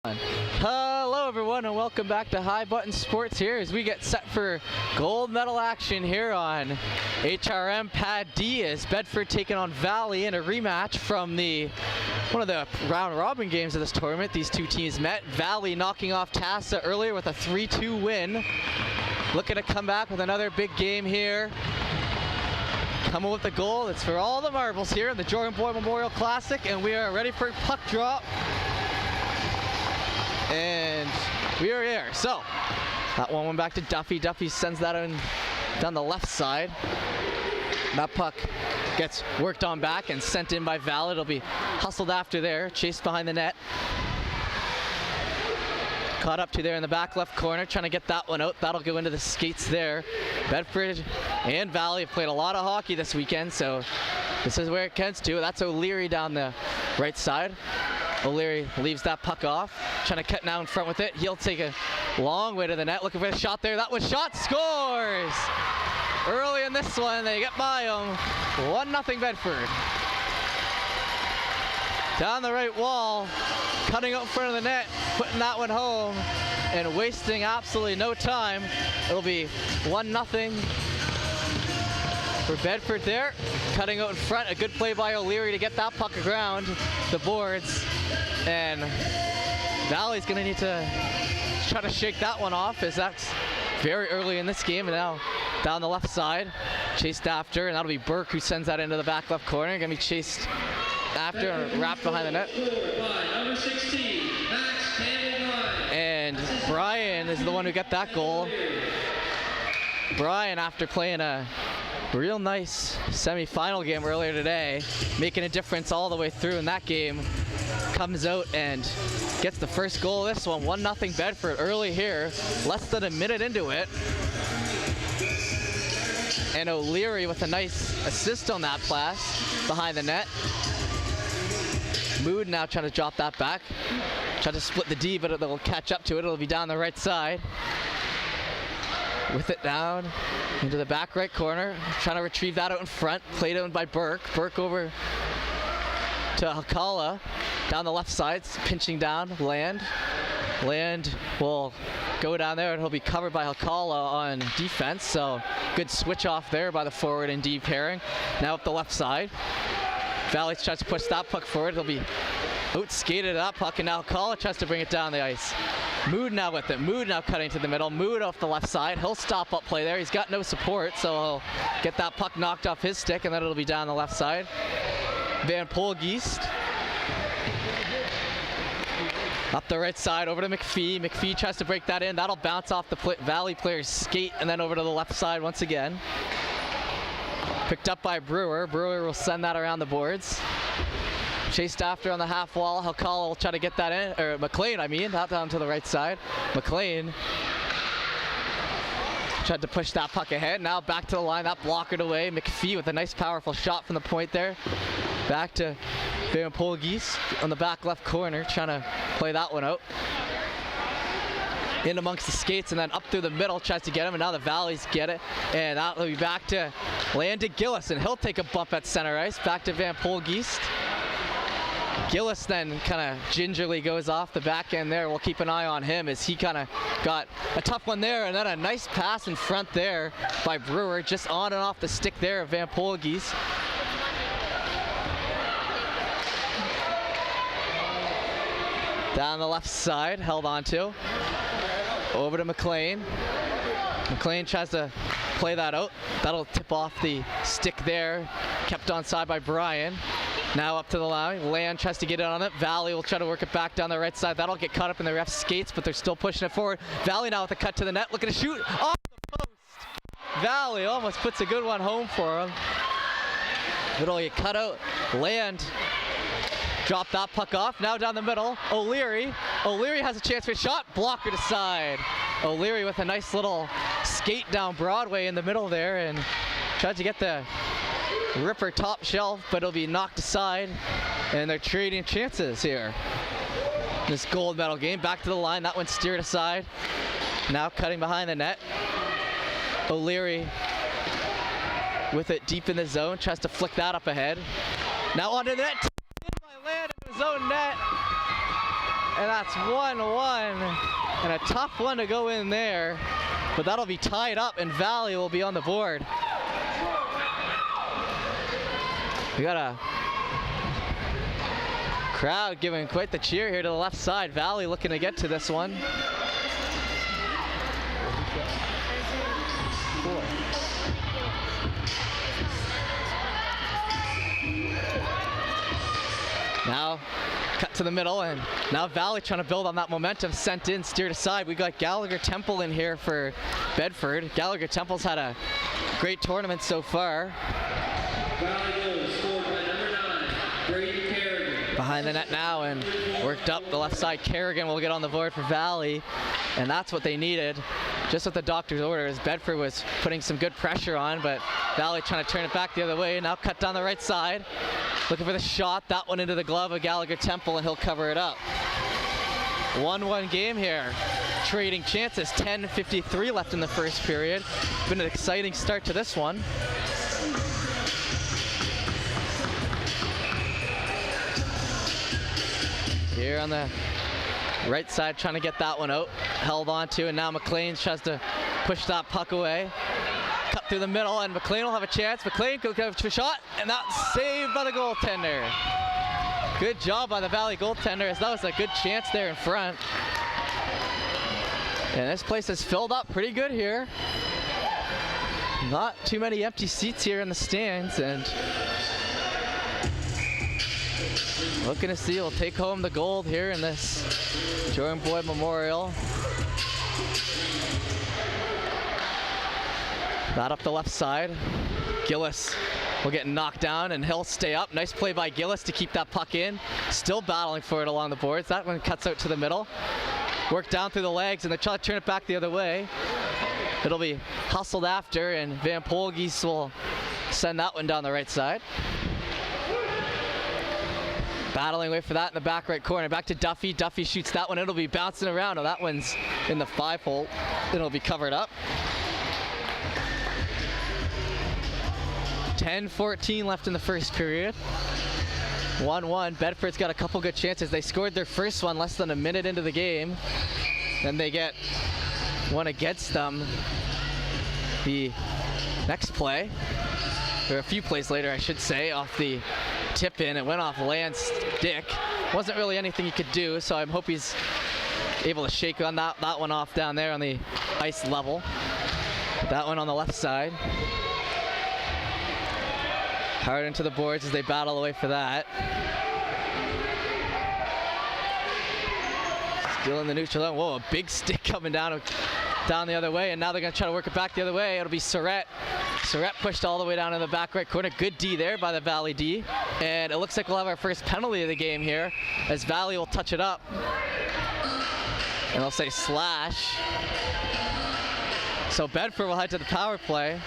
Hello everyone and welcome back to High Button Sports here as we get set for gold medal action here on HRM Pad D as Bedford taking on Valley in a rematch from one of the round robin games of this tournament. These two teams met. Valley knocking off Tassa earlier with a 3-2 win. Looking to come back with another big game here. Coming with the goal. It's for all the marbles here in the Jordan Boy Memorial Classic, and we are ready for puck drop. And we are here. So that one went back to Duffy. Duffy sends that in down the left side. That puck gets worked on back and sent in by Valley. It'll be hustled after there, chased behind the net. Caught up to there in the back left corner, trying to get that one out. That'll go into the skates there. Bedford and Valley have played a lot of hockey this weekend, so this is where it comes to. That's O'Leary down the right side. O'Leary leaves that puck off, trying to cut now in front with it. He'll take a long way to the net, looking for a shot there. That was shot, scores! Early in this one, they get by him. 1-0 Bedford. Down the right wall, cutting out in front of the net, putting that one home, and wasting absolutely no time. It'll be 1-0 for Bedford there. Cutting out in front, a good play by O'Leary to get that puck around the boards. And Valley's gonna need to try to shake that one off, as that's very early in this game. And now down the left side, chased after, and that'll be Burke who sends that into the back left corner. Gonna be chased after and wrapped behind the net. Number 16, Max Campbell. And Brian is the one who got that goal. Brian, after playing a real nice semi-final game earlier today, making a difference all the way through in that game, comes out and gets the first goal of this one. 1-0 Bedford early here, less than a minute into it. And O'Leary with a nice assist on that pass behind the net. Mood now trying to drop that back. Try to split the D, but it'll catch up to it. It'll be down the right side. With it down into the back right corner. Trying to retrieve that out in front. Played out by Burke. Burke over to Hakala. Down the left side, pinching down. Land will go down there, and he'll be covered by Hakala on defense. So good switch off there by the forward and D pairing. Now up the left side. Valley tries to push that puck forward. He'll be out-skated that puck, and now Hakala tries to bring it down the ice. Mood now with it. Mood now cutting to the middle. Mood off the left side. He'll stop up play there. He's got no support, so he'll get that puck knocked off his stick, and then it'll be down the left side. Van Polgeest. Up the right side, over to McPhee. McPhee tries to break that in. That'll bounce off the Valley player's skate, and then over to the left side once again. Picked up by Brewer. Brewer will send that around the boards. Chased after on the half wall. Hakala will try to get that in, or McLean, I mean, not down to the right side. McLean tried to push that puck ahead. Now back to the line, that blockered away. McPhee with a nice powerful shot from the point there. Back to Van Polgeest on the back left corner, trying to play that one out. In amongst the skates, and then up through the middle, tries to get him, and now the Valleys get it. And that'll be back to Landon Gillis, and he'll take a bump at center ice. Back to Van Polgeest. Gillis then kind of gingerly goes off the back end there. We'll keep an eye on him as he kind of got a tough one there, and then a nice pass in front there by Brewer, just on and off the stick there of Van Polgeest. Down the left side, held on to. Over to McLean. McLean tries to play that out. That'll tip off the stick there. Kept onside by Brian. Now up to the line. Land tries to get in on it. Valley will try to work it back down the right side. That'll get caught up in the ref's skates, but they're still pushing it forward. Valley now with a cut to the net, looking to shoot off the post. Valley almost puts a good one home for him. It'll get cut out. Land drop that puck off. Now down the middle. O'Leary. O'Leary has a chance for a shot. Blocker to side. O'Leary with a nice little skate down Broadway in the middle there, and tried to get the ripper top shelf, but it'll be knocked aside, and they're trading chances here. This gold medal game. Back to the line. That one steered aside. Now cutting behind the net. O'Leary with it deep in the zone. Tries to flick that up ahead. Now onto the net. In by Land in his own net. and that's 1-1. And a tough one to go in there, but that'll be tied up, and Valley will be on the board. We got a crowd giving quite the cheer here to the left side. Valley looking to get to this one. Now cut to the middle, and now Valley trying to build on that momentum. Sent in, steered aside. We got Gallagher Temple in here for Bedford. Gallagher Temple's had a great tournament so far. Valley goal scored by number 9, Brady Kerrigan. Behind the net now and worked up the left side. Kerrigan will get on the board for Valley, and that's what they needed. Just with the doctor's orders, Bedford was putting some good pressure on, but Valley trying to turn it back the other way. Now cut down the right side. Looking for the shot, that one into the glove of Gallagher Temple, and he'll cover it up. 1-1 game here. Trading chances, 10:53 left in the first period. Been an exciting start to this one. Here on the right side, trying to get that one out. Held on to, and now McLean tries to push that puck away. Cut through the middle, and McLean will have a chance. McLean could go to a shot, and that's saved by the goaltender. Good job by the Valley goaltender, as that was a good chance there in front. And this place is filled up pretty good here. Not too many empty seats here in the stands, and looking to see, we'll take home the gold here in this Jordan Boyd Memorial. That up the left side. Gillis will get knocked down, and he'll stay up. Nice play by Gillis to keep that puck in. Still battling for it along the boards. That one cuts out to the middle. Work down through the legs, and they try to turn it back the other way. It'll be hustled after, and Van Polgies will send that one down the right side. Battling away for that in the back right corner. Back to Duffy. Duffy shoots that one. It'll be bouncing around. Oh, that one's in the 5-hole. It'll be covered up. 10:14 left in the first period. 1-1. Bedford's got a couple good chances. They scored their first one less than a minute into the game. Then they get one against them the next play, or a few plays later, I should say, off the tip in. It went off Land's stick. Wasn't really anything he could do, so I hope he's able to shake on that one off down there on the ice level. That one on the left side. Hard into the boards as they battle away for that. Still in the neutral zone. Whoa, a big stick coming down the other way, and now they're going to try to work it back the other way. It'll be Surratt. Surratt pushed all the way down in the back right corner. Good D there by the Valley D. And it looks like we'll have our first penalty of the game here, as Valley will touch it up. And they'll say slash. So Bedford will head to the power play.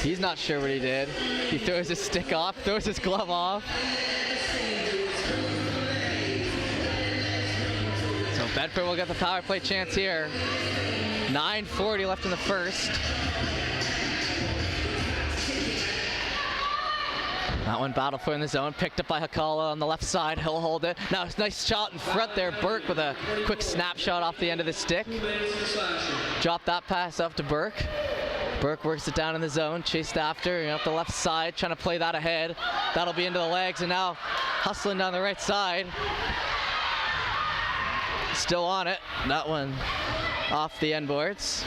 He's not sure what he did. He throws his stick off, throws his glove off. So Bedford will get the power play chance here. 9:40 left in the first. That one battled for in the zone, picked up by Hakala on the left side. He'll hold it. Now it's a nice shot in front there. Burke with a quick snapshot off the end of the stick. Drop that pass up to Burke. Burke works it down in the zone, chased after, up the left side, trying to play that ahead. That'll be into the legs, and now hustling down the right side. Still on it. That one off the end boards.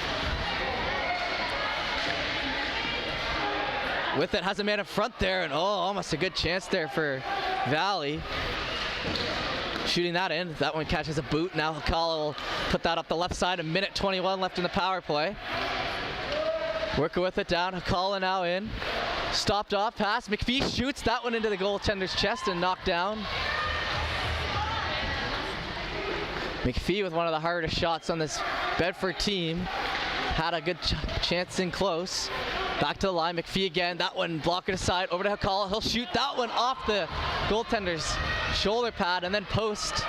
With it, has a man in front there, and almost a good chance there for Valley. Shooting that in. That one catches a boot. Now Hakala will put that up the left side. 1:21 left in the power play. Working with it down. Hakala now in. Stopped off pass. McPhee shoots that one into the goaltender's chest and knocked down. McPhee with one of the hardest shots on this Bedford team. Had a good chance in close. Back to the line. McPhee again. That one blocking aside. Over to Hakala. He'll shoot that one off the goaltender's shoulder pad and then post.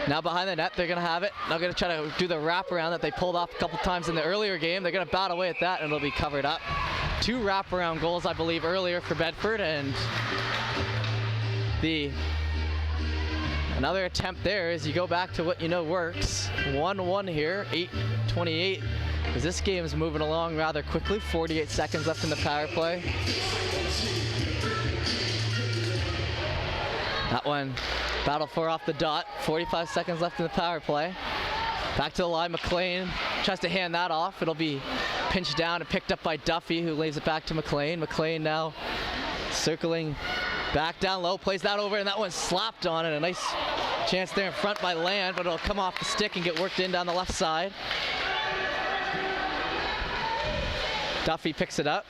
Now behind the net, they're going to have it. They're going to try to do the wraparound that they pulled off a couple times in the earlier game. They're going to bat away at that, and it'll be covered up. 2 wraparound goals, I believe, earlier for Bedford, and another attempt there as you go back to what you know works. 1-1 here, 8:28, as this game is moving along rather quickly. 48 seconds left in the power play. That one, battle for off the dot. 45 seconds left in the power play. Back to the line, McLean tries to hand that off. It'll be pinched down and picked up by Duffy, who lays it back to McLean. McLean now circling back down low, plays that over, and that one's slapped on it. A nice chance there in front by Land, but it'll come off the stick and get worked in down the left side. Duffy picks it up.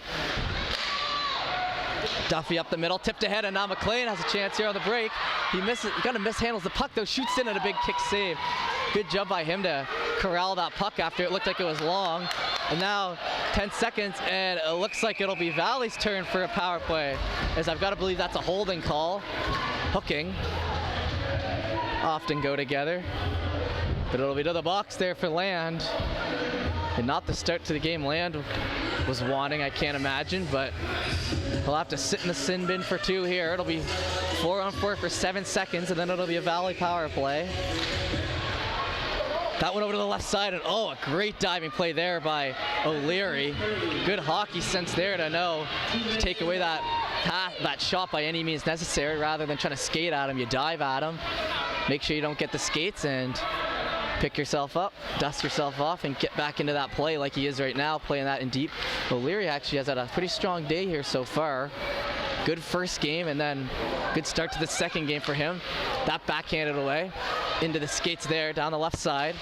Duffy up the middle, tipped ahead, and now McLean has a chance here on the break. He kind of mishandles the puck though, shoots in at a big kick save. Good job by him to corral that puck after it looked like it was long. And now 10 seconds, and it looks like it'll be Valley's turn for a power play, as I've got to believe that's a holding call. Hooking often go together, but it'll be to the box there for Land. And not the start to the game Land was wanting, I can't imagine, but he'll have to sit in the sin bin for 2 here. It'll be 4-on-4 for 7 seconds, and then it'll be a Valley power play. That one over to the left side, and oh, a great diving play there by O'Leary. Good hockey sense there to know to take away that shot by any means necessary. Rather than trying to skate at him, you dive at him. Make sure you don't get the skates and pick yourself up, dust yourself off, and get back into that play like he is right now, playing that in deep. O'Leary actually has had a pretty strong day here so far. Good first game, and then good start to the second game for him. That backhanded away into the skates there down the left side.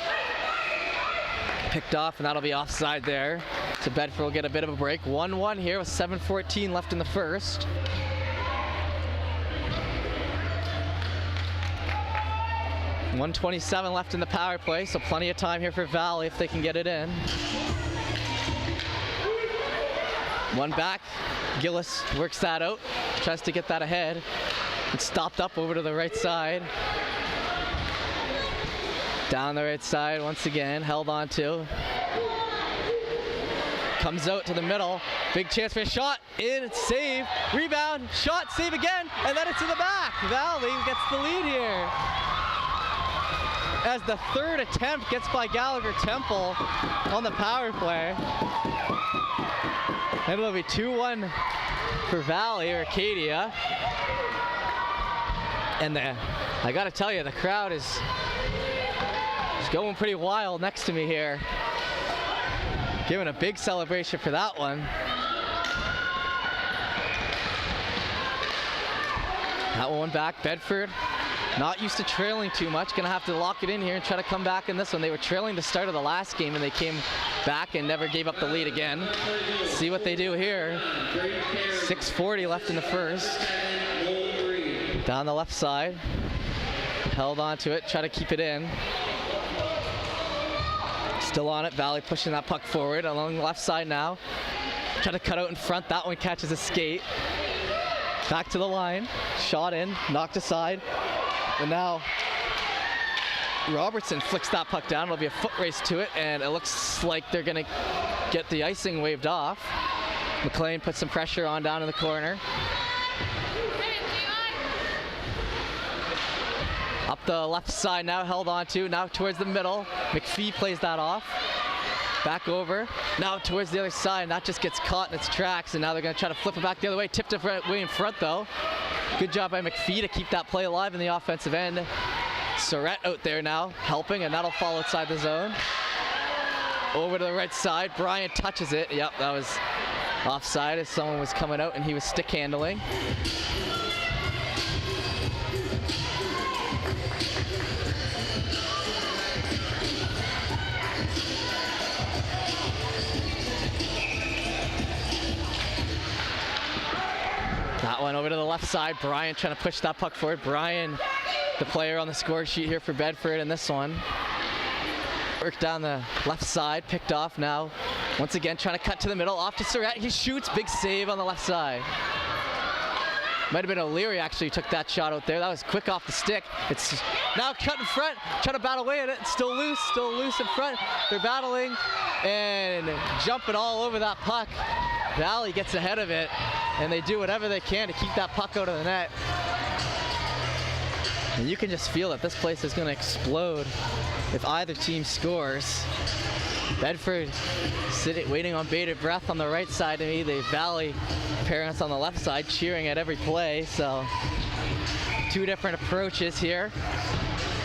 Picked off, and that'll be offside there. So Bedford will get a bit of a break. 1-1 here with 7:14 left in the first. .127 left in the power play, so plenty of time here for Valley if they can get it in. One back, Gillis works that out, tries to get that ahead. It's stopped up over to the right side. Down the right side once again, held on to. Comes out to the middle, big chance for a shot, in, save, rebound, shot, save again, and then it's in the back. Valley gets the lead here, as the third attempt gets by Gallagher Temple on the power play. And it'll be 2-1 for Valley or Acadia. And I gotta tell you, the crowd is going pretty wild next to me here. Giving a big celebration for that one. That one back, Bedford. Not used to trailing too much, gonna have to lock it in here and try to come back in this one. They were trailing the start of the last game, and they came back and never gave up the lead again. See what they do here. 6:40 left in the first. Down the left side. Held on to it, try to keep it in. Still on it, Valley pushing that puck forward along the left side now. Try to cut out in front, that one catches a skate. Back to the line, shot in, knocked aside. And now Robertson flicks that puck down. It'll be a foot race to it, and it looks like they're gonna get the icing waved off. McLean puts some pressure on down in the corner. Up the left side now, held on to, now towards the middle. McPhee plays that off. Back over, now towards the other side, and that just gets caught in its tracks, and now they're gonna try to flip it back the other way. Tipped it way in front though. Good job by McPhee to keep that play alive in the offensive end. Surratt out there now, helping, and that'll fall outside the zone. Over to the right side, Bryant touches it. Yep, that was offside as someone was coming out and he was stick handling. That one over to the left side. Brian trying to push that puck forward. Brian, the player on the score sheet here for Bedford in this one. Worked down the left side, picked off now. Once again, trying to cut to the middle. Off to Surratt. He shoots. Big save on the left side. Might have been O'Leary actually who took that shot out there. That was quick off the stick. It's now cut in front. Trying to battle away at it. Still loose in front. They're battling and jumping all over that puck. Valley gets ahead of it, and they do whatever they can to keep that puck out of the net. And you can just feel that this place is going to explode if either team scores. Bedford sitting, waiting on bated breath on the right side of me. The Valley parents on the left side cheering at every play. So two different approaches here.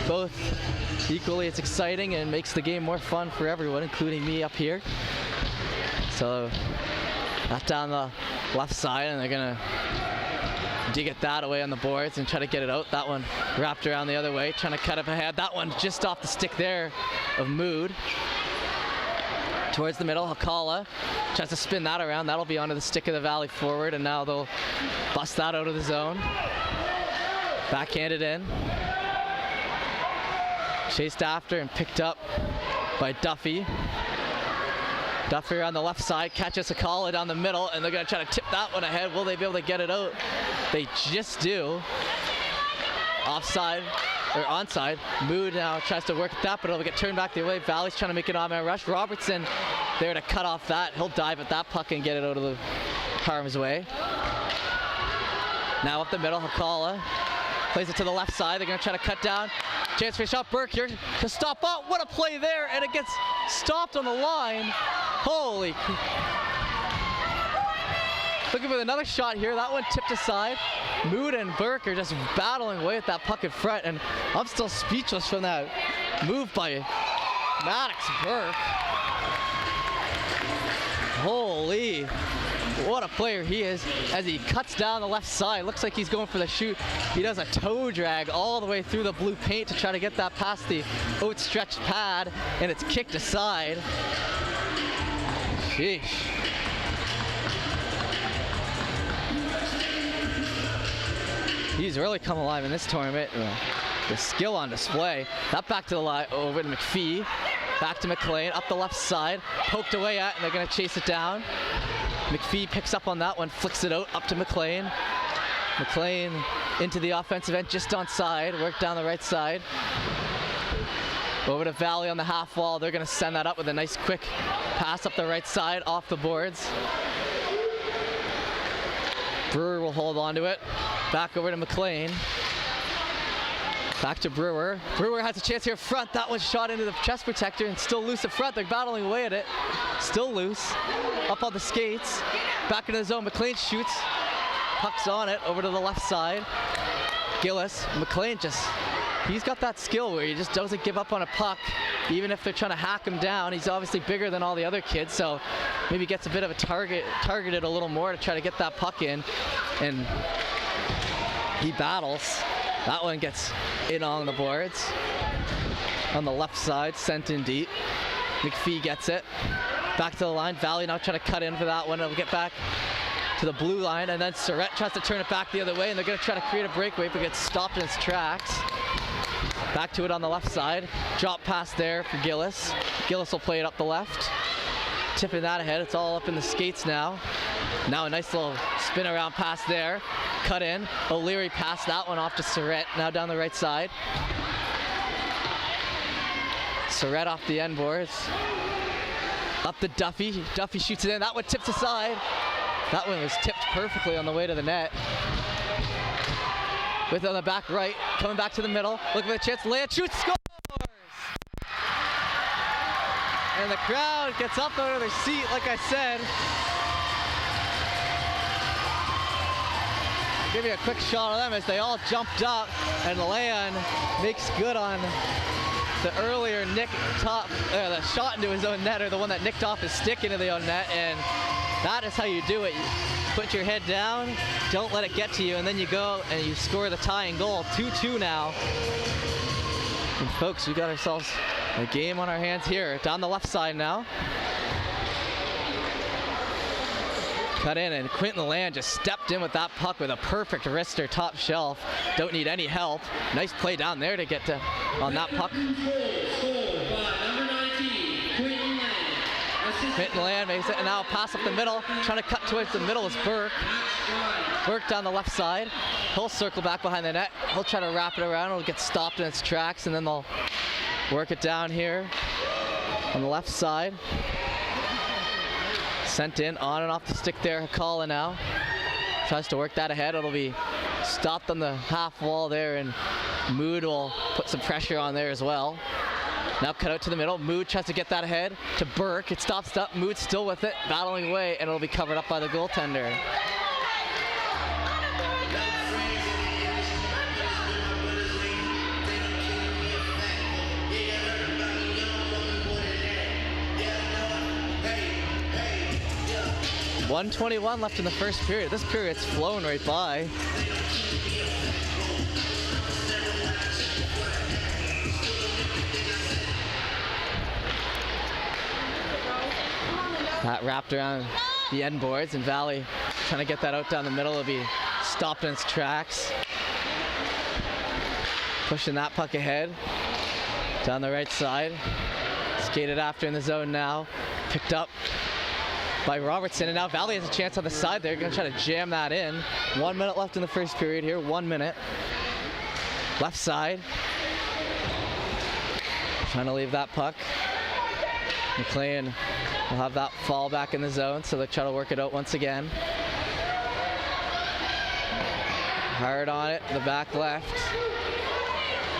Both equally as exciting and makes the game more fun for everyone, including me up here. So that's down the left side, and they're gonna dig it that away on the boards and try to get it out. That one wrapped around the other way, trying to cut up ahead. That one just off the stick there of Mood. Towards the middle, Hakala tries to spin that around. That'll be onto the stick of the Valley forward, and now they'll bust that out of the zone. Backhanded in. Chased after and picked up by Duffy. Duffy on the left side catches Hakala down the middle, and they're going to try to tip that one ahead. Will they be able to get it out? They just do. Offside, or onside. Mood now tries to work at that, but it'll get turned back the way. Valley's trying to make an on-man rush. Robertson there to cut off that. He'll dive at that puck and get it out of the harm's way. Now up the middle, Hakala plays it to the left side. They're going to try to cut down. Chance for a shot. Burke here to stop out. What a play there, and it gets stopped on the line. Holy. Looking for another shot here. That one tipped aside. Mood and Burke are just battling away at that puck in front, and I'm still speechless from that move by Maddox Burke. Holy, what a player he is as he cuts down the left side. Looks like he's going for the shoot. He does a toe drag all the way through the blue paint to try to get that past the outstretched pad, and it's kicked aside. Sheesh. He's really come alive in this tournament. The skill on display. That back to the line over to McPhee. Back to McLean, up the left side. Poked away at, and they're going to chase it down. McPhee picks up on that one, flicks it out up to McLean. McLean into the offensive end, just on side. Work down the right side. Over to Valley on the half wall. They're going to send that up with a nice quick pass up the right side, off the boards. Brewer will hold on to it. Back over to McLean. Back to Brewer. Brewer has a chance here front. That one's shot into the chest protector and still loose in front. They're battling away at it. Still loose. Up on the skates. Back into the zone. McLean shoots. Puck's on it. Over to the left side. Gillis. McLean he's got that skill where he just doesn't give up on a puck. Even if they're trying to hack him down, he's obviously bigger than all the other kids, so maybe gets a bit of a targeted a little more to try to get that puck in, and he battles. That one gets in on the boards. On the left side, sent in deep. McPhee gets it. Back to the line. Valley now trying to cut in for that one. It'll get back to the blue line, and then Surrett tries to turn it back the other way, and they're going to try to create a breakaway, but gets stopped in its tracks. Back to it on the left side. Drop pass there for Gillis. Gillis will play it up the left. Tipping that ahead. It's all up in the skates now. Now a nice little spin around pass there. Cut in. O'Leary passed that one off to Surrett. Now down the right side. Surrett off the end boards. Up to Duffy. Duffy shoots it in. That one tips aside. That one was tipped perfectly on the way to the net. With on the back right, coming back to the middle, looking for the chance, Leia shoots, scores! And the crowd gets up out of their seat, like I said. I'll give you a quick shot of them as they all jumped up, and Leon makes good on the earlier the shot into his own net, or the one that nicked off his stick into the own net, and that is how you do it. You put your head down, don't let it get to you, and then you go and you score the tying goal. 2-2 now. And folks, we got ourselves a game on our hands here. Down the left side now. Cut in, and Quentin Land just stepped in with that puck with a perfect wrister top shelf. Don't need any help. Nice play down there to get to on that puck. Quentin Land makes it, and now a pass up the middle. Trying to cut towards the middle is Burke. Burke down the left side. He'll circle back behind the net. He'll try to wrap it around. It'll get stopped in its tracks, and then they'll work it down here on the left side. Sent in, on and off the stick there, Hakala now. Tries to work that ahead. It'll be stopped on the half wall there, and Mood will put some pressure on there as well. Now cut out to the middle. Mood tries to get that ahead to Burke. It stops up. Mood still with it, battling away, and it'll be covered up by the goaltender. .121 left in the first period. This period's flown right by. That wrapped around the end boards, and Valley trying to get that out down the middle. It'll be stopped in its tracks. Pushing that puck ahead down the right side. Skated after in the zone now. Picked up by Robertson, and now Valley has a chance on the side there. Gonna try to jam that in. 1 minute left in the first period here, 1 minute. Left side. Trying to leave that puck. McLean will have that fall back in the zone, so they'll try to work it out once again. Hard on it, the back left.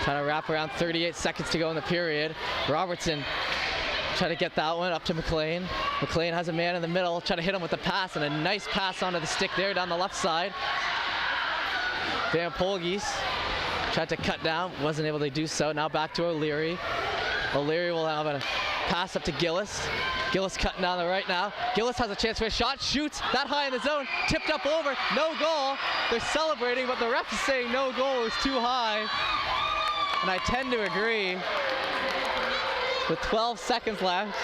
Trying to wrap around, 38 seconds to go in the period. Robertson trying to get that one up to McLean. McLean has a man in the middle, trying to hit him with the pass, and a nice pass onto the stick there down the left side. Van Polgis tried to cut down, wasn't able to do so. Now back to O'Leary. O'Leary will have a pass up to Gillis. Gillis cutting down the right now. Gillis has a chance for a shot, shoots that high in the zone, tipped up over, no goal. They're celebrating, but the ref is saying no goal, is too high. And I tend to agree. With 12 seconds left.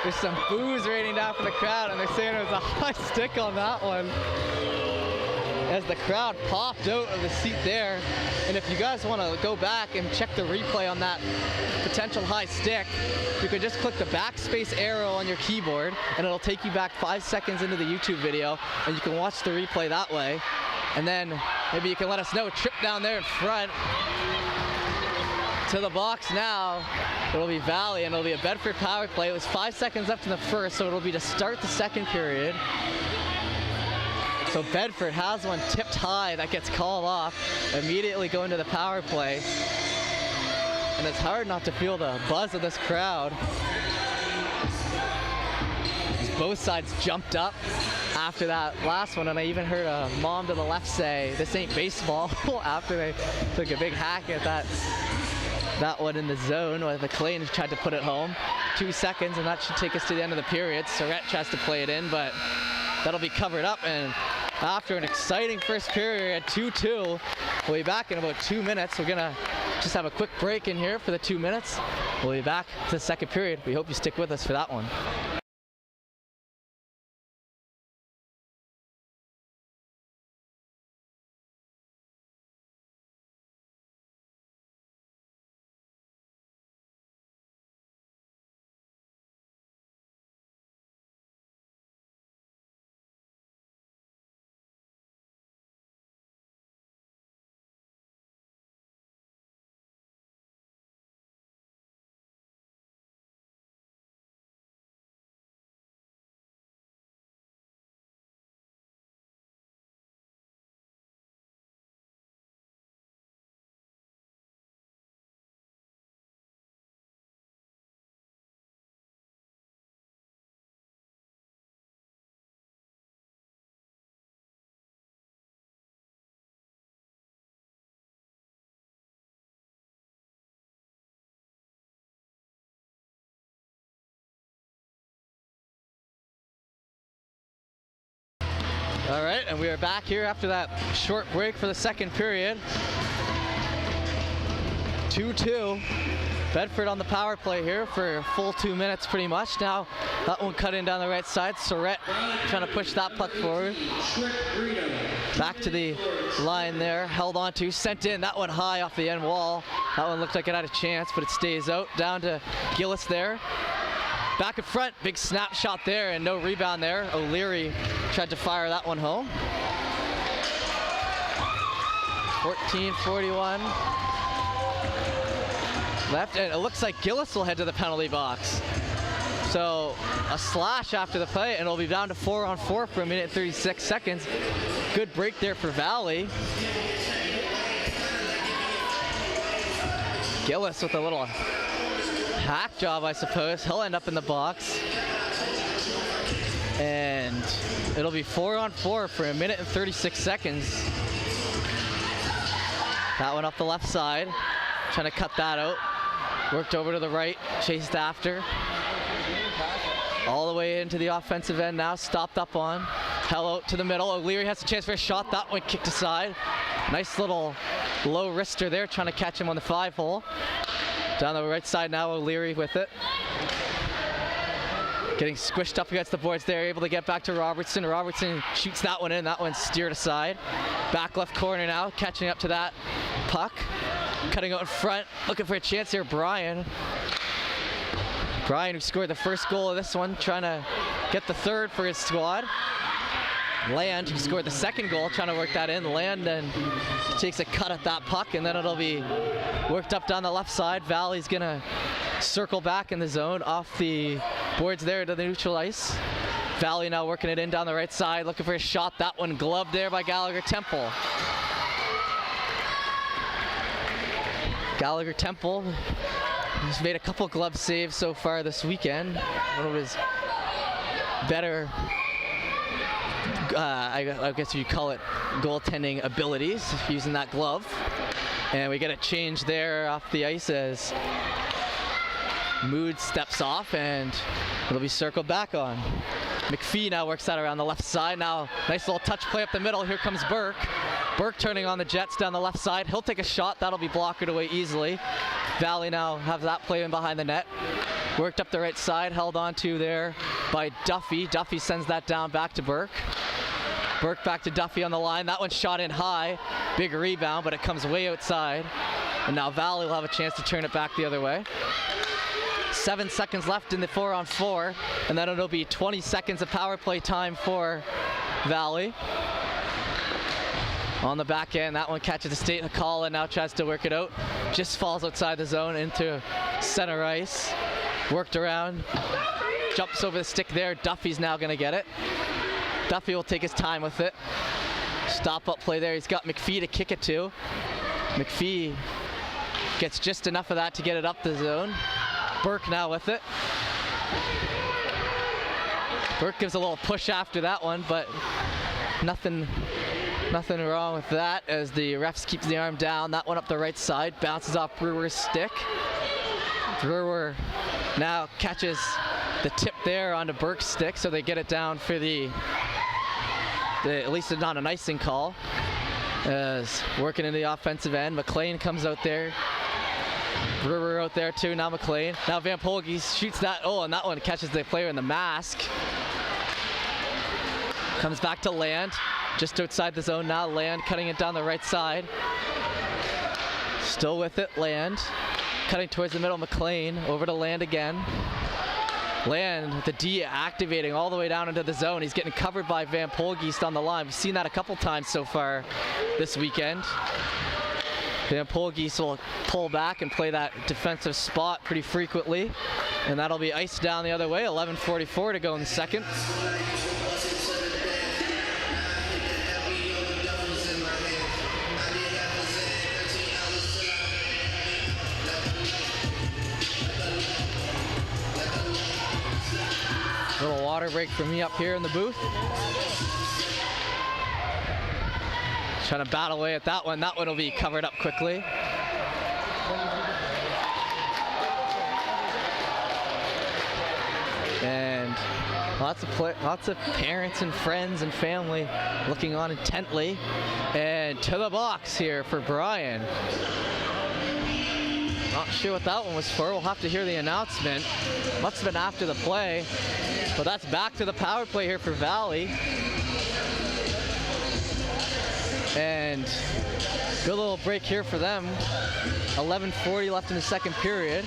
There's some boos raining down from the crowd, and they're saying it was a high stick on that one. As the crowd popped out of the seat there. And if you guys want to go back and check the replay on that potential high stick, you can just click the backspace arrow on your keyboard, and it'll take you back 5 seconds into the YouTube video, and you can watch the replay that way. And then maybe you can let us know. Trip down there in front. To the box now, it'll be Valley, and it'll be a Bedford power play. It was 5 seconds left in the first, so it'll be to start the second period. So Bedford has one tipped high that gets called off, immediately going to the power play. And it's hard not to feel the buzz of this crowd. Both sides jumped up after that last one, and I even heard a mom to the left say, "This ain't baseball," after they took a big hack at that one in the zone, where McLean tried to put it home. 2 seconds, and that should take us to the end of the period. Surratt tries to play it in, but that'll be covered up. And after an exciting first period at 2-2, we'll be back in about 2 minutes. We're gonna just have a quick break in here for the 2 minutes. We'll be back to the second period. We hope you stick with us for that one. All right, and we are back here after that short break for the second period. 2-2. Bedford on the power play here for a full 2 minutes pretty much. Now that one cut in down the right side. Surratt trying to push that puck forward. Back to the line there, held on to, sent in. That one high off the end wall. That one looked like it had a chance, but it stays out. Down to Gillis there. Back in front, big snapshot there, and no rebound there. O'Leary tried to fire that one home. 14-41. left, and it looks like Gillis will head to the penalty box. So a slash after the play, and it'll be down to 4-on-4 for a minute and 36 seconds. Good break there for Valley. Gillis with a little hack job, I suppose. He'll end up in the box. And it'll be 4-on-4 for a minute and 36 seconds. That one up the left side. Trying to cut that out. Worked over to the right, chased after. All the way into the offensive end now, stopped up on. Hell out to the middle. O'Leary has a chance for a shot. That one kicked aside. Nice little low wrister there, trying to catch him on the 5-hole. Down the right side now, O'Leary with it. Getting squished up against the boards there, able to get back to Robertson. Robertson shoots that one in. That one's steered aside. Back left corner now, catching up to that puck. Cutting out in front, looking for a chance here, Brian. Brian, who scored the first goal of this one, trying to get the third for his squad. Land, who scored the second goal, trying to work that in. Land then takes a cut at that puck, and then it'll be worked up down the left side. Valley's gonna circle back in the zone off the boards there to the neutral ice. Valley now working it in down the right side, looking for a shot. That one gloved there by Gallagher Temple. Gallagher Temple has made a couple glove saves so far this weekend. One of his better, I guess you'd call it, goaltending abilities, using that glove. And we get a change there off the ice as Mood steps off, and it'll be circled back on. McPhee now works that around the left side. Now, nice little touch play up the middle. Here comes Burke. Burke turning on the Jets down the left side. He'll take a shot. That'll be blockered away easily. Valley now have that play in behind the net. Worked up the right side, held on to there by Duffy. Duffy sends that down back to Burke. Burke back to Duffy on the line. That one's shot in high. Big rebound, but it comes way outside. And now Valley will have a chance to turn it back the other way. 7 seconds left in the 4-on-4, and then it'll be 20 seconds of power play time for Valley. On the back end, that one catches the state. Hakala now tries to work it out. Just falls outside the zone into center ice. Worked around, jumps over the stick there. Duffy's now gonna get it. Duffy will take his time with it. Stop up play there. He's got McPhee to kick it to. McPhee gets just enough of that to get it up the zone. Burke now with it. Burke gives a little push after that one, but nothing wrong with that as the refs keeps the arm down. That one up the right side, bounces off Brewer's stick. Brewer now catches the tip there onto Burke's stick, so they get it down for the at least it's not an icing call. As working in the offensive end, McLean comes out there. Brewer out there too, now McLean. Now Van Polge shoots that, and that one catches the player in the mask. Comes back to Land, just outside the zone now. Land cutting it down the right side. Still with it, Land. Cutting towards the middle, McLean, over to Land again. Land, the D activating all the way down into the zone. He's getting covered by Van Polgeest on the line. We've seen that a couple times so far this weekend. Van Polgeest will pull back and play that defensive spot pretty frequently. And that'll be iced down the other way. 11:44 to go in the second. Little water break for me up here in the booth. Trying to battle away at that one. That one will be covered up quickly. And lots of parents and friends and family looking on intently. And to the box here for Brian. Not sure what that one was for. We'll have to hear the announcement. Must have been after the play. But that's back to the power play here for Valley. And good little break here for them. 11:40 left in the second period.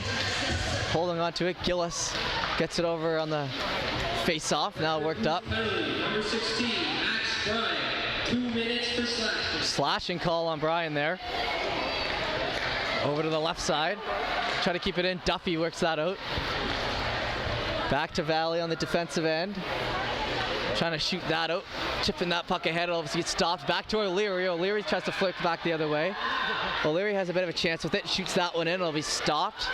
Holding on to it. Gillis gets it over on the face-off. Now worked up. Number 16, Max Bryan. 2 minutes for slashing. Slashing call on Brian there. Over to the left side. try to keep it in. Duffy works that out. Back to Valley on the defensive end. Trying to shoot that out. Chipping that puck ahead. It'll get stopped. Back to O'Leary. O'Leary tries to flick back the other way. O'Leary has a bit of a chance with it. Shoots that one in. It'll be stopped.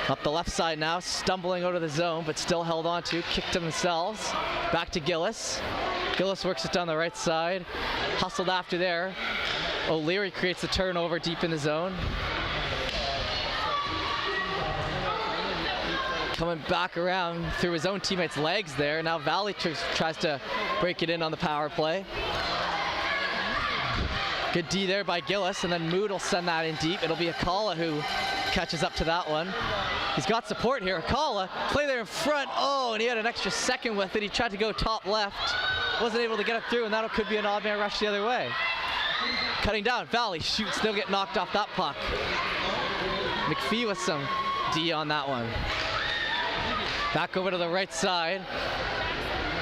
Up the left side now. Stumbling out of the zone, but still held on to. Kicked themselves. Back to Gillis. Gillis works it down the right side. Hustled after there. O'Leary creates the turnover deep in the zone. Coming back around through his own teammates' legs there. Now Valley tries to break it in on the power play. Good D there by Gillis, and then Mood will send that in deep. It'll be Akala who catches up to that one. He's got support here. Akala, play there in front. Oh, and he had an extra second with it. He tried to go top left. Wasn't able to get it through, and that could be an odd man rush the other way. Cutting down, Valley shoots. They'll get knocked off that puck. McPhee with some D on that one. Back over to the right side.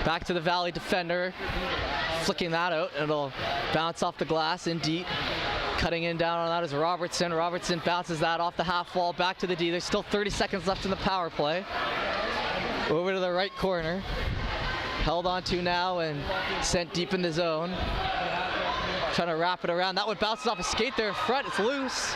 Back to the Valley defender. Flicking that out, and it'll bounce off the glass in deep. Cutting in down on that is Robertson. Robertson bounces that off the half wall back to the D. There's still 30 seconds left in the power play. Over to the right corner. Held on to now and sent deep in the zone. Trying to wrap it around. That one bounces off a skate there in front. It's loose.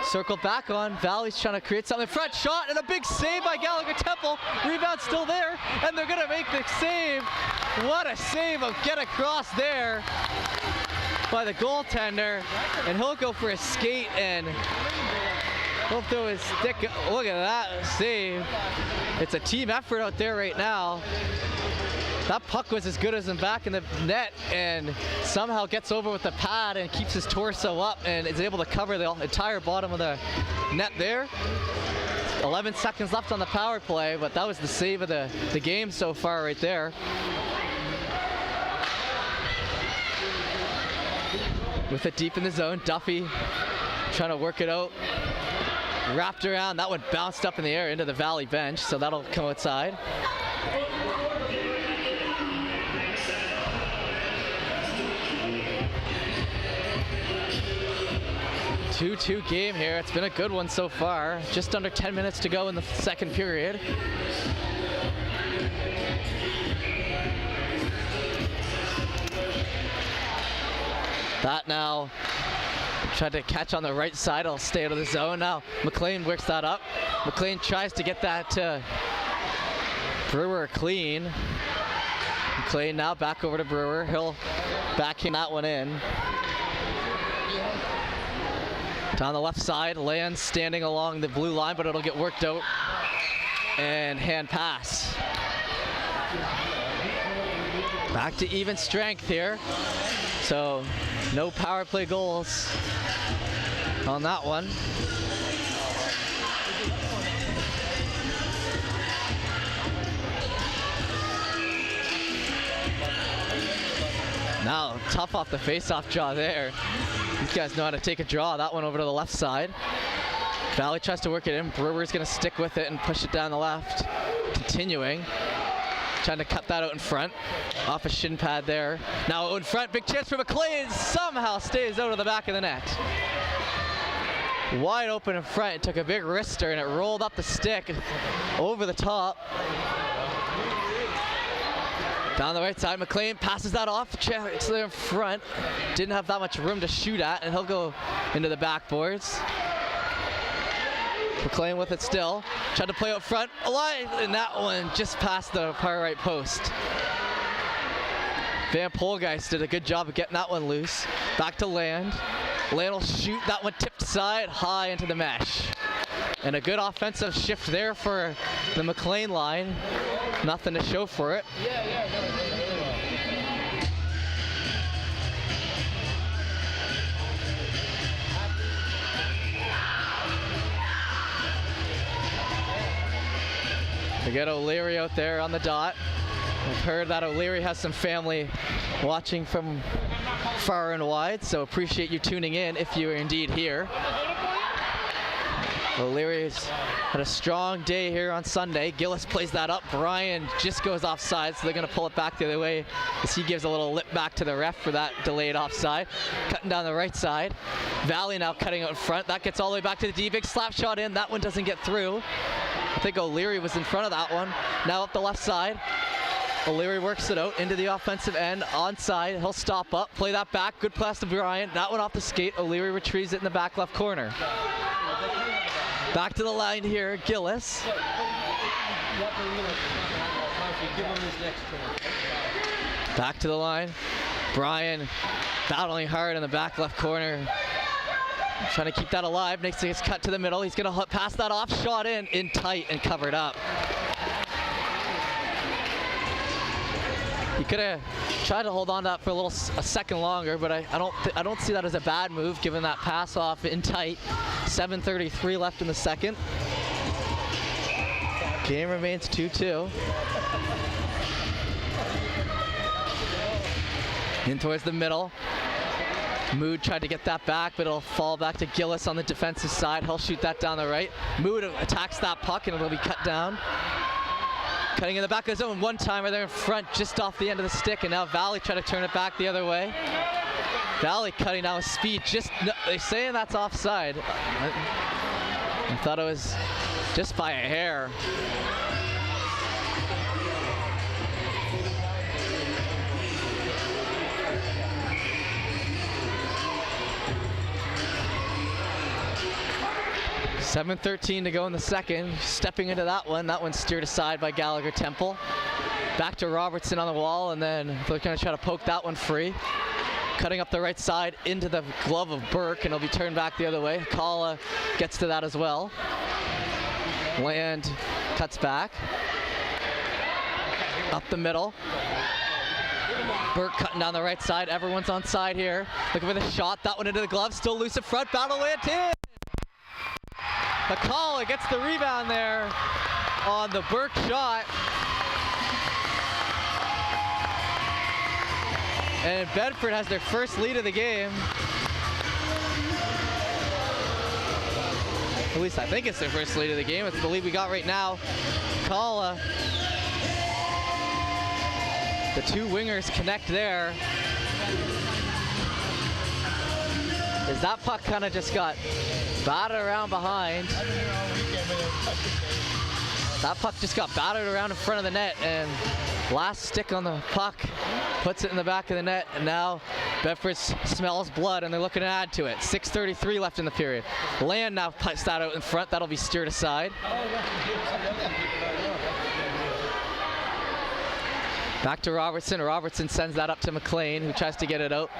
Circled back on. Valley's trying to create something in front. Shot and a big save by Gallagher Temple. Rebound still there, and they're going to make the save. What a save of get across there by the goaltender. And he'll go for a skate and he'll throw his stick. Look at that save. It's a team effort out there right now. That puck was as good as him back in the net, and somehow gets over with the pad and keeps his torso up and is able to cover the entire bottom of the net there. 11 seconds left on the power play, but that was the save of the game so far right there. With it deep in the zone, Duffy trying to work it out. Wrapped around, that one bounced up in the air into the Valley bench, so that'll come outside. 2-2 game here. It's been a good one so far. Just under 10 minutes to go in the second period. That now tried to catch on the right side. It'll stay out of the zone. Now McLean works that up. McLean tries to get that to Brewer clean. McLean now back over to Brewer. He'll backhand that one in. Down the left side, Land standing along the blue line, but it'll get worked out. And hand pass. Back to even strength here. So no power play goals on that one. Now tough off the face-off draw there. These guys know how to take a draw. That one over to the left side. Valley tries to work it in. Brewer's going to stick with it and push it down the left. Continuing. Trying to cut that out in front. Off a shin pad there. Now out in front. Big chance for McLean. Somehow stays out of the back of the net. Wide open in front. It took a big wrister and it rolled up the stick over the top. Down the right side, McLean passes that off. It's there in front. Didn't have that much room to shoot at, and he'll go into the backboards. McLean with it still. Tried to play out front. Alive, and that one just past the far right post. Van Polgeist did a good job of getting that one loose. Back to Land. Land will shoot. That one tipped side, high into the mesh. And a good offensive shift there for the McLean line. Nothing to show for it. We get O'Leary out there on the dot. I've heard that O'Leary has some family watching from far and wide, so appreciate you tuning in if you are indeed here. O'Leary's had a strong day here on Sunday. Gillis plays that up. Brian just goes offside, so they're going to pull it back the other way as he gives a little lip back to the ref for that delayed offside. Cutting down the right side. Valley now cutting out in front. That gets all the way back to the D. Big slap shot in. That one doesn't get through. I think O'Leary was in front of that one. Now up the left side. O'Leary works it out into the offensive end, onside. He'll stop up, play that back. Good pass to Brian. That one off the skate. O'Leary retrieves it in the back left corner. Back to the line here, Gillis. Back to the line. Brian battling hard in the back left corner. Trying to keep that alive. Next thing is cut to the middle. He's going to pass that off. Shot in tight and covered up. He could have tried to hold on to that for a second longer, but I don't see that as a bad move given that pass off in tight. 7:33 left in the second. Game remains 2-2. In towards the middle. Mood tried to get that back, but it'll fall back to Gillis on the defensive side. He'll shoot that down the right. Mood attacks that puck and it'll be cut down. Cutting in the back of the zone, one-timer there in front, just off the end of the stick, and now Valley try to turn it back the other way. Valley cutting now with speed, they're saying that's offside. I thought it was just by a hair. .7:13 to go in the second. Stepping into that one's steered aside by Gallagher Temple. Back to Robertson on the wall, and then they're going to try to poke that one free. Cutting up the right side into the glove of Burke, and it'll be turned back the other way. Kala gets to that as well. Land cuts back. Up the middle. Burke cutting down the right side. Everyone's on side here. Looking for the shot. That one into the glove. Still loose in front. Battle away at 10. Akala gets the rebound there on the Burke shot. And Bedford has their first lead of the game. At least I think it's their first lead of the game. It's the lead we got right now. Akala. The two wingers connect there. As that puck kind of just got battered around behind. That puck just got battered around in front of the net, and last stick on the puck puts it in the back of the net, and now Bedford smells blood and they're looking to add to it. 6:33 left in the period. Land now puts that out in front. That'll be steered aside. Back to Robertson. Robertson sends that up to McLean, who tries to get it out.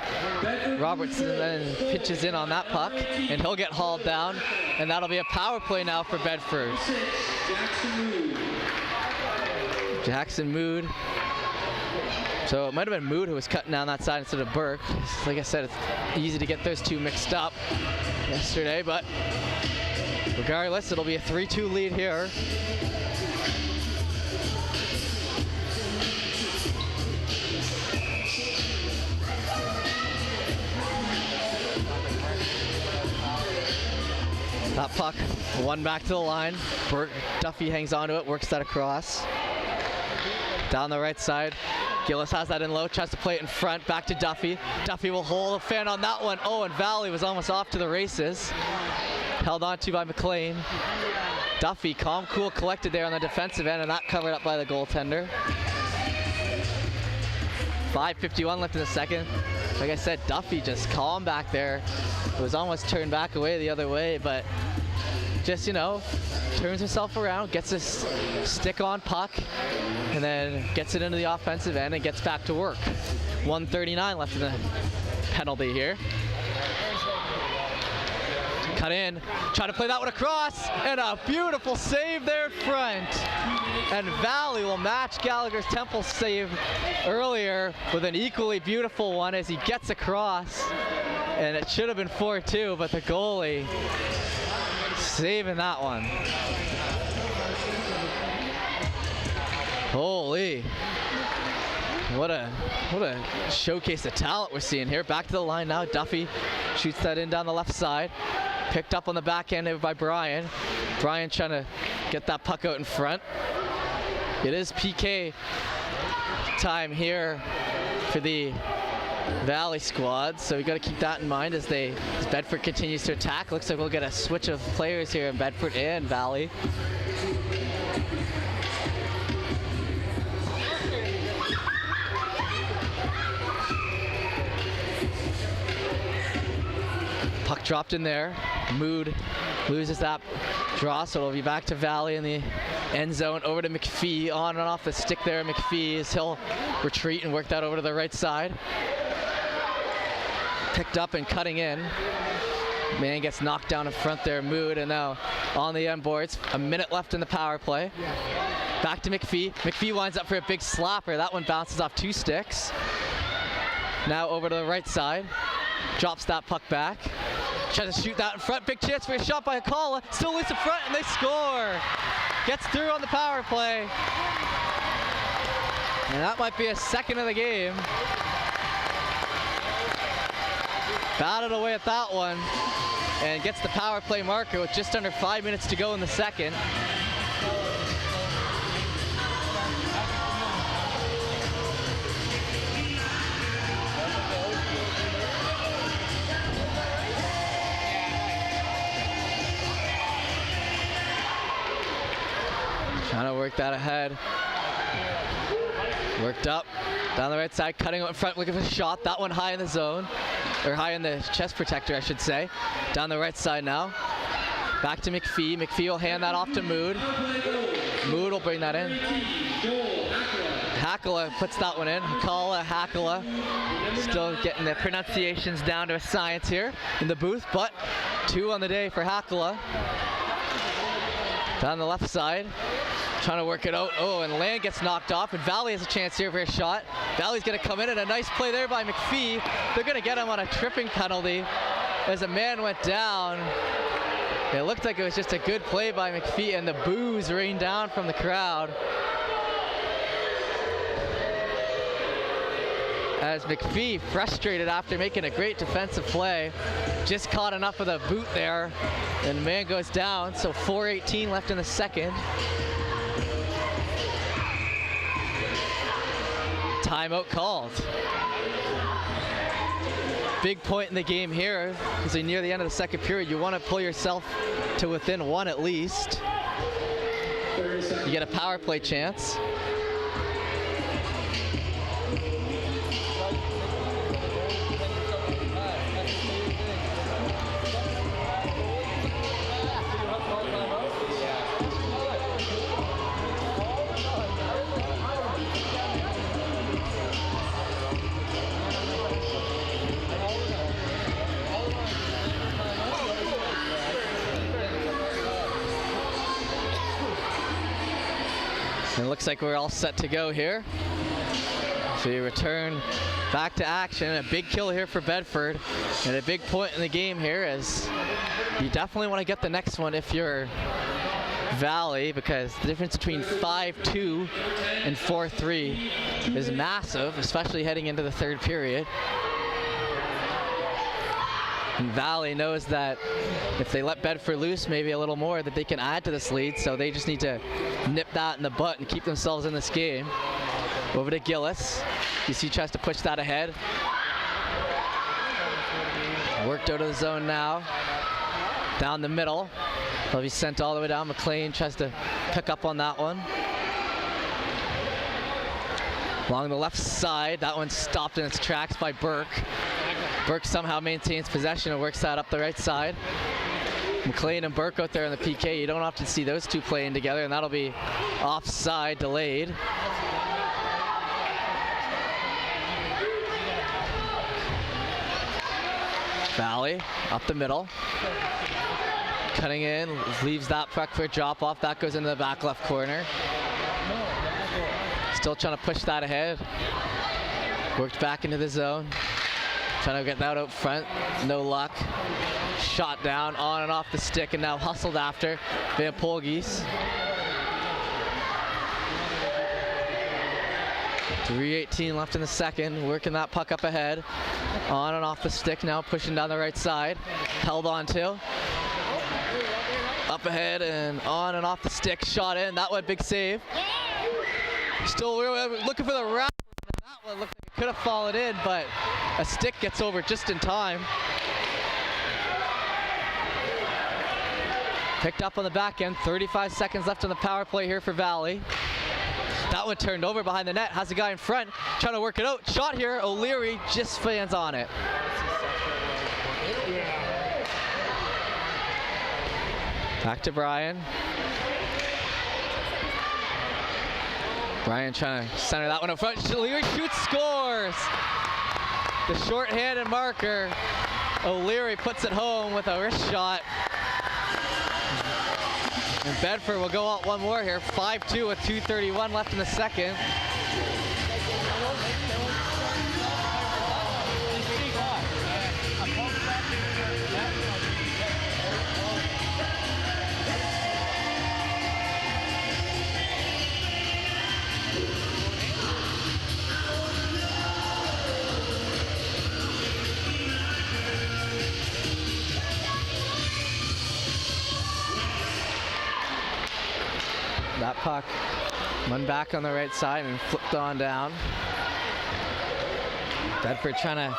Robertson then pitches in on that puck, and he'll get hauled down, and that'll be a power play now for Bedford. Jackson Mood. So it might have been Mood who was cutting down that side instead of Burke. Like I said, it's easy to get those two mixed up yesterday, but regardless, it'll be a 3-2 lead here. That puck, one back to the line. Duffy hangs onto it, works that across. Down the right side. Gillis has that in low, tries to play it in front, back to Duffy. Duffy will hold a fan on that one. Oh, and Valley was almost off to the races. Held on to by McLean. Duffy, calm, cool, collected there on the defensive end, and that covered up by the goaltender. 5:51 left in the second. Like I said, Duffy just calm back there. It was almost turned back away the other way, but just, turns himself around, gets his stick on puck, and then gets it into the offensive end and gets back to work. 1:39 left in the penalty here. Cut in, try to play that one across, and a beautiful save there in front. And Valley will match Gallagher's Temple save earlier with an equally beautiful one as he gets across. And it should have been 4-2, but the goalie saving that one. Holy. What a showcase of talent we're seeing here. Back to the line now. Duffy shoots that in down the left side. Picked up on the back end by Brian. Brian trying to get that puck out in front. It is PK time here for the Valley squad, so we got to keep that in mind as Bedford continues to attack. Looks like we'll get a switch of players here in Bedford and Valley. Puck dropped in there. Mood loses that draw, so it'll be back to Valley in the end zone. Over to McPhee, on and off the stick there. McPhee as he'll retreat and work that over to the right side. Picked up and cutting in. Man gets knocked down in front there, Mood, and now on the end boards. A minute left in the power play. Back to McPhee. McPhee winds up for a big slapper. That one bounces off 2 sticks. Now over to the right side. Drops that puck back. Tries to shoot that in front. Big chance for a shot by Acadia. Still loose in front, and they score. Gets through on the power play. And that might be a second of the game. Batted away at that one. And gets the power play marker with just under 5 minutes to go in the second. Trying to work that ahead. Worked up, down the right side, cutting out in front, looking for a shot. That one high in the zone, or high in the chest protector, I should say. Down the right side now. Back to McPhee. McPhee will hand that off to Mood. Mood will bring that in. Hackala puts that one in. Hackala. Still getting the pronunciations down to a science here in the booth, but 2 on the day for Hackala. Down the left side. Trying to work it out. Oh, and Land gets knocked off, and Valley has a chance here for a shot. Valley's going to come in, and a nice play there by McPhee. They're going to get him on a tripping penalty as a man went down. It looked like it was just a good play by McPhee, and the boos rained down from the crowd. As McPhee, frustrated after making a great defensive play, just caught enough of the boot there, and the man goes down. So 4:18 left in the second. Timeout called. Big point in the game here as we near the end of the second period. You want to pull yourself to within 1 at least. You get a power play chance. And it looks like we're all set to go here. So you return back to action. A big kill here for Bedford. And a big point in the game here is you definitely want to get the next one if you're Valley, because the difference between 5-2 and 4-3 is massive, especially heading into the third period. And Valley knows that if they let Bedford loose maybe a little more, that they can add to this lead, so they just need to nip that in the butt and keep themselves in this game. Over to Gillis. You see, tries to push that ahead. Worked out of the zone now. Down the middle. He'll be sent all the way down. McLean tries to pick up on that one. Along the left side, that one stopped in its tracks by Burke. Burke somehow maintains possession and works that up the right side. McLean and Burke out there in the PK. You don't often see those two playing together, and that'll be offside, delayed. Valley up the middle. Cutting in, leaves that puck for a drop off. That goes into the back left corner. Still trying to push that ahead. Worked back into the zone. Trying to get that out front, no luck. Shot down, on and off the stick, and now hustled after Van Polgies. 3:18 left in the second, working that puck up ahead. On and off the stick now, pushing down the right side. Held on to. Up ahead and on and off the stick, shot in. That one, big save. Still looking for the wrap. That one looked like it could have fallen in, but a stick gets over just in time. Picked up on the back end, 35 seconds left on the power play here for Valley. That one turned over behind the net, has a guy in front, trying to work it out. Shot here, O'Leary just fans on it. Back to Brian. Brian trying to center that one up front. O'Leary shoots, scores! The short-handed marker. O'Leary puts it home with a wrist shot. And Bedford will go out one more here, 5-2 with 2:31 left in the second. That puck went back on the right side and flipped on down. Bedford trying to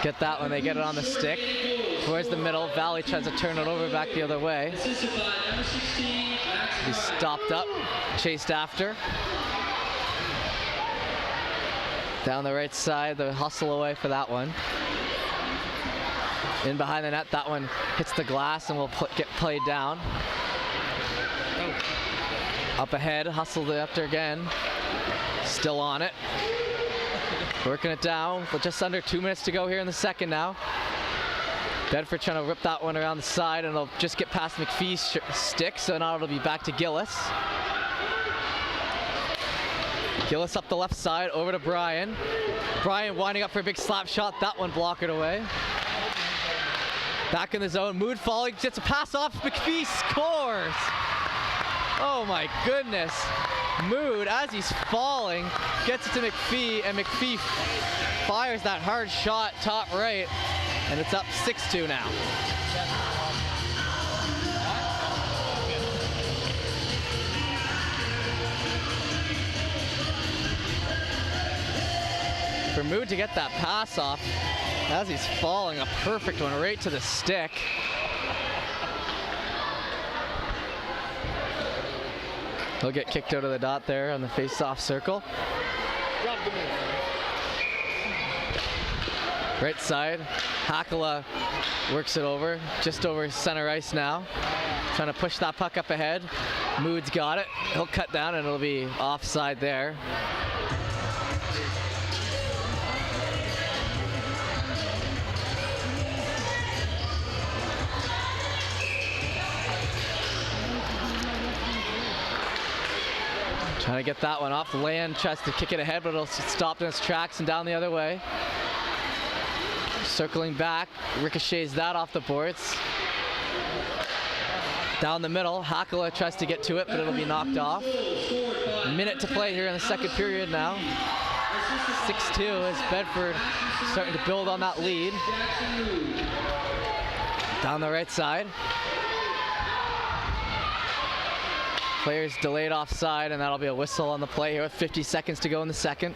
get that when they get it on the stick. Towards the middle, Valley tries to turn it over back the other way. He's stopped up, chased after. Down the right side, the hustle away for that one. In behind the net, that one hits the glass and will get played down. Up ahead, hustled after again. Still on it. Working it down with just under 2 minutes to go here in the second now. Bedford trying to rip that one around the side, and it'll just get past McPhee's stick, so now it'll be back to Gillis. Gillis up the left side, over to Brian. Brian winding up for a big slap shot. That one blockered away. Back in the zone, Mood falling, gets a pass off, McPhee scores! Oh my goodness. Mood, as he's falling, gets it to McPhee, and McPhee fires that hard shot top right, and it's up 6-2 now. For Mood to get that pass off, as he's falling, a perfect one right to the stick. He'll get kicked out of the dot there on the face-off circle. Right side, Hakala works it over, just over center ice now. Trying to push that puck up ahead. Mood's got it. He'll cut down and it'll be offside there. Trying to get that one off the land, tries to kick it ahead, but it'll stop in its tracks and down the other way. Circling back, ricochets that off the boards. Down the middle, Hakala tries to get to it, but it'll be knocked off. A minute to play here in the second period now. 6-2 as Bedford starting to build on that lead. Down the right side. Players delayed offside, and that'll be a whistle on the play here with 50 seconds to go in the second.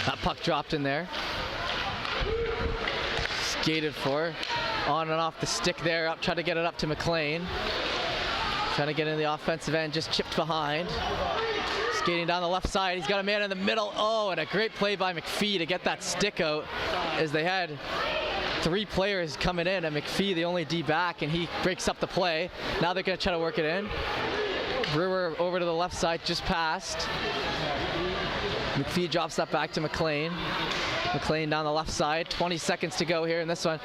That puck dropped in there. Skated for. On and off the stick there, up, try to get it up to McLean. Trying to get in the offensive end, just chipped behind. Skating down the left side, he's got a man in the middle. Oh, and a great play by McPhee to get that stick out, as they had 3 players coming in, and McPhee the only D back, and he breaks up the play. Now they're gonna try to work it in. Brewer over to the left side, just passed. McPhee drops that back to McLean. McLean down the left side, 20 seconds to go here in this one.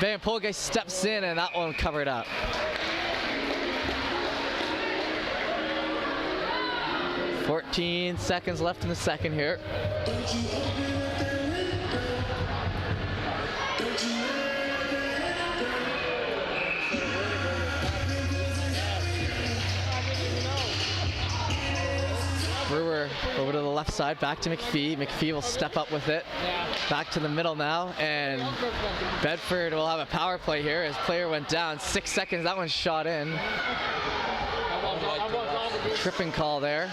Van Polge steps in, and that one covered up. 14 seconds left in the second here. Brewer over to the left side, back to McPhee. McPhee will step up with it. Back to the middle now, and Bedford will have a power play here. His player went down. 6 seconds, that one's shot in. Tripping call there.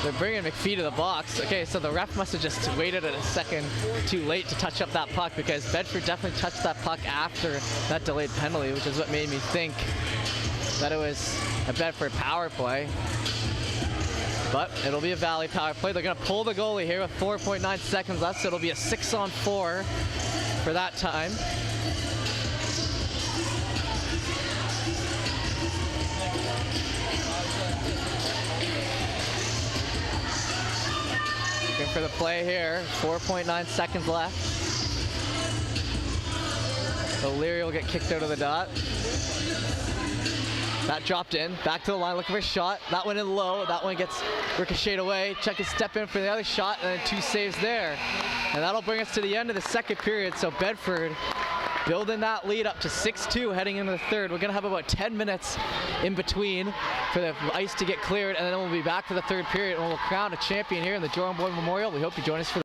They're bringing McPhee to the box. Okay, so the ref must have just waited a second too late to touch up that puck, because Bedford definitely touched that puck after that delayed penalty, which is what made me think that it was a Bedford power play. But it'll be a Valley power play. They're going to pull the goalie here with 4.9 seconds left, so it'll be a 6-on-4 for that time. Looking for the play here. 4.9 seconds left. O'Leary will get kicked out of the dot. That dropped in. Back to the line, looking for a shot. That one in low. That one gets ricocheted away. Check his step in for the other shot, and then 2 saves there. And that'll bring us to the end of the second period. So Bedford building that lead up to 6-2 heading into the third. We're going to have about 10 minutes in between for the ice to get cleared, and then we'll be back for the third period, and we'll crown a champion here in the Joram Boyd Memorial. We hope you join us for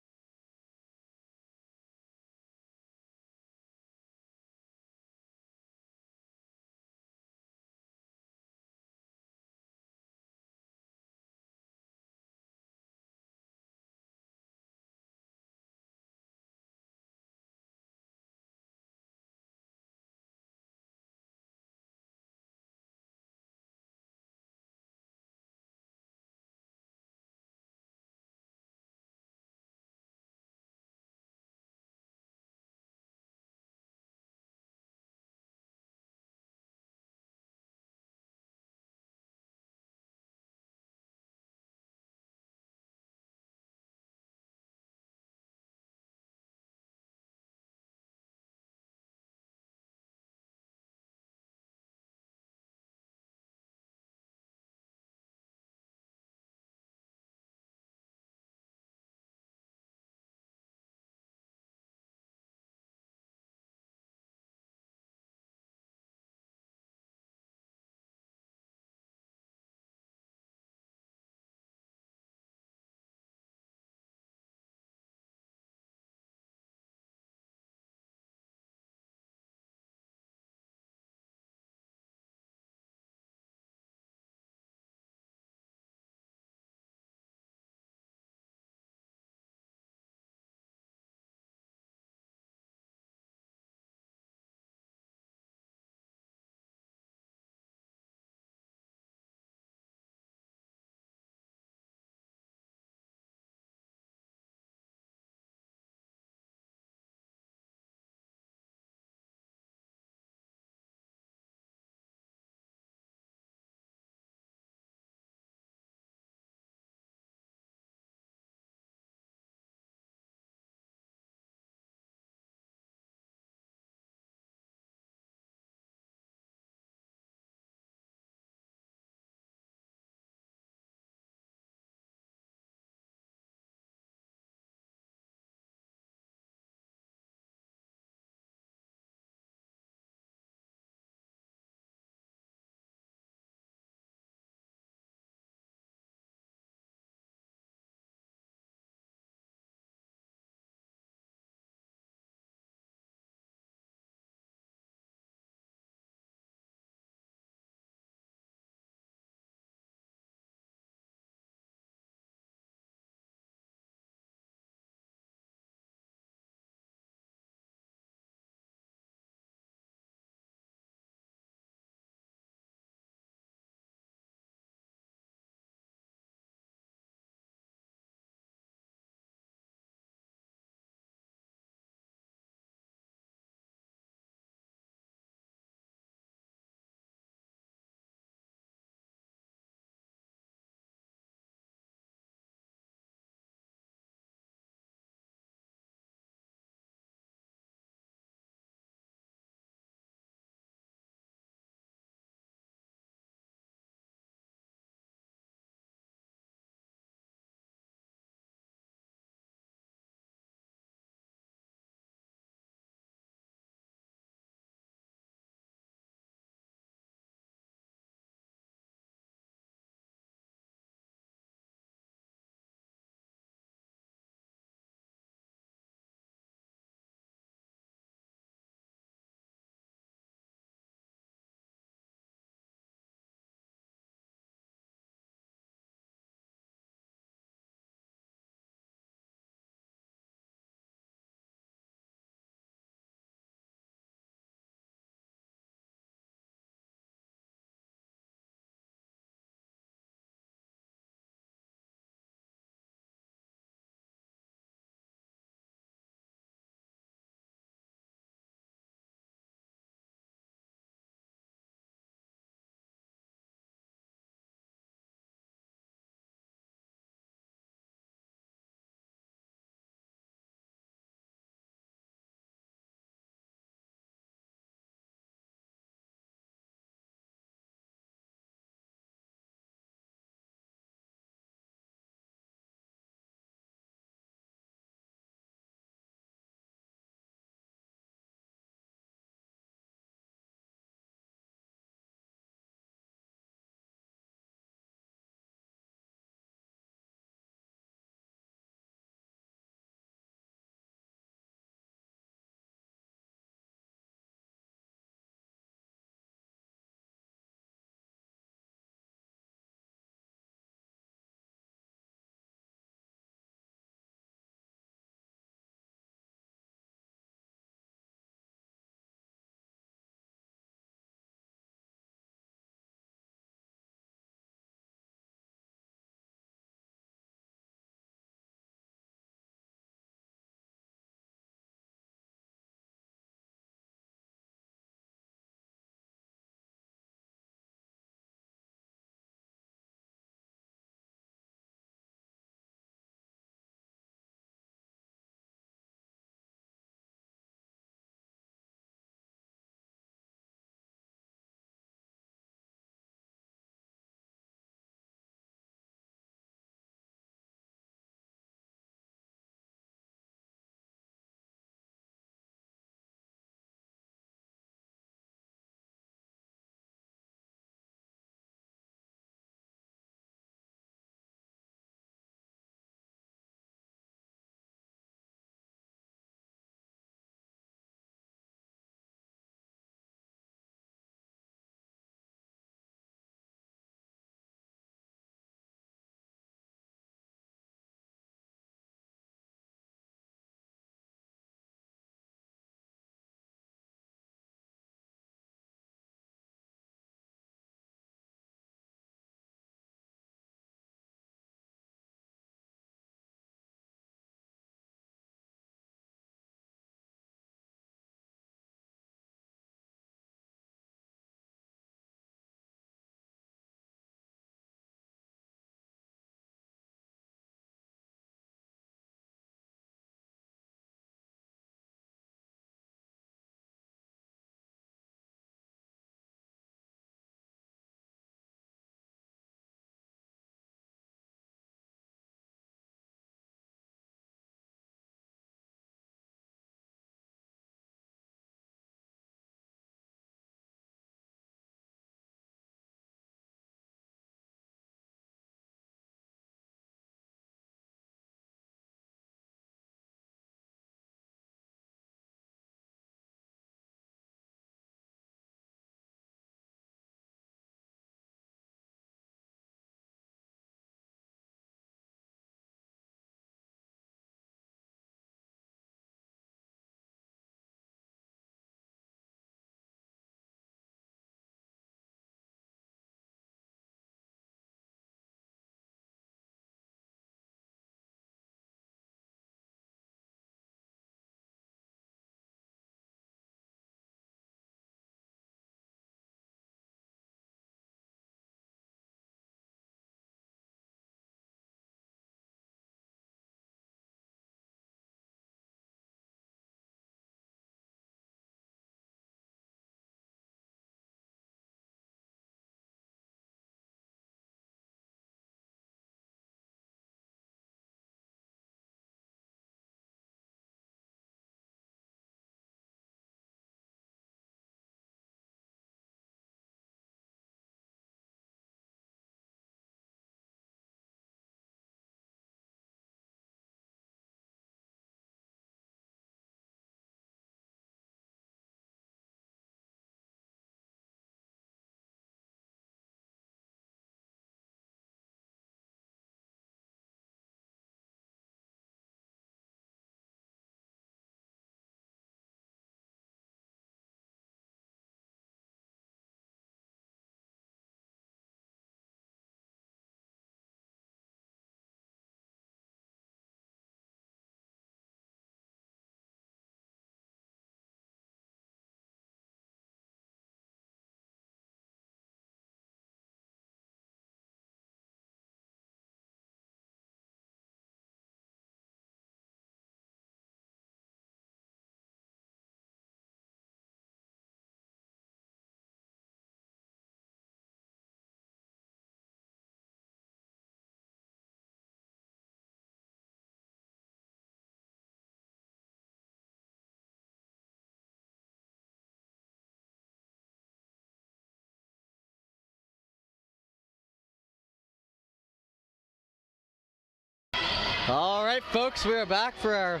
All right, folks, we are back for our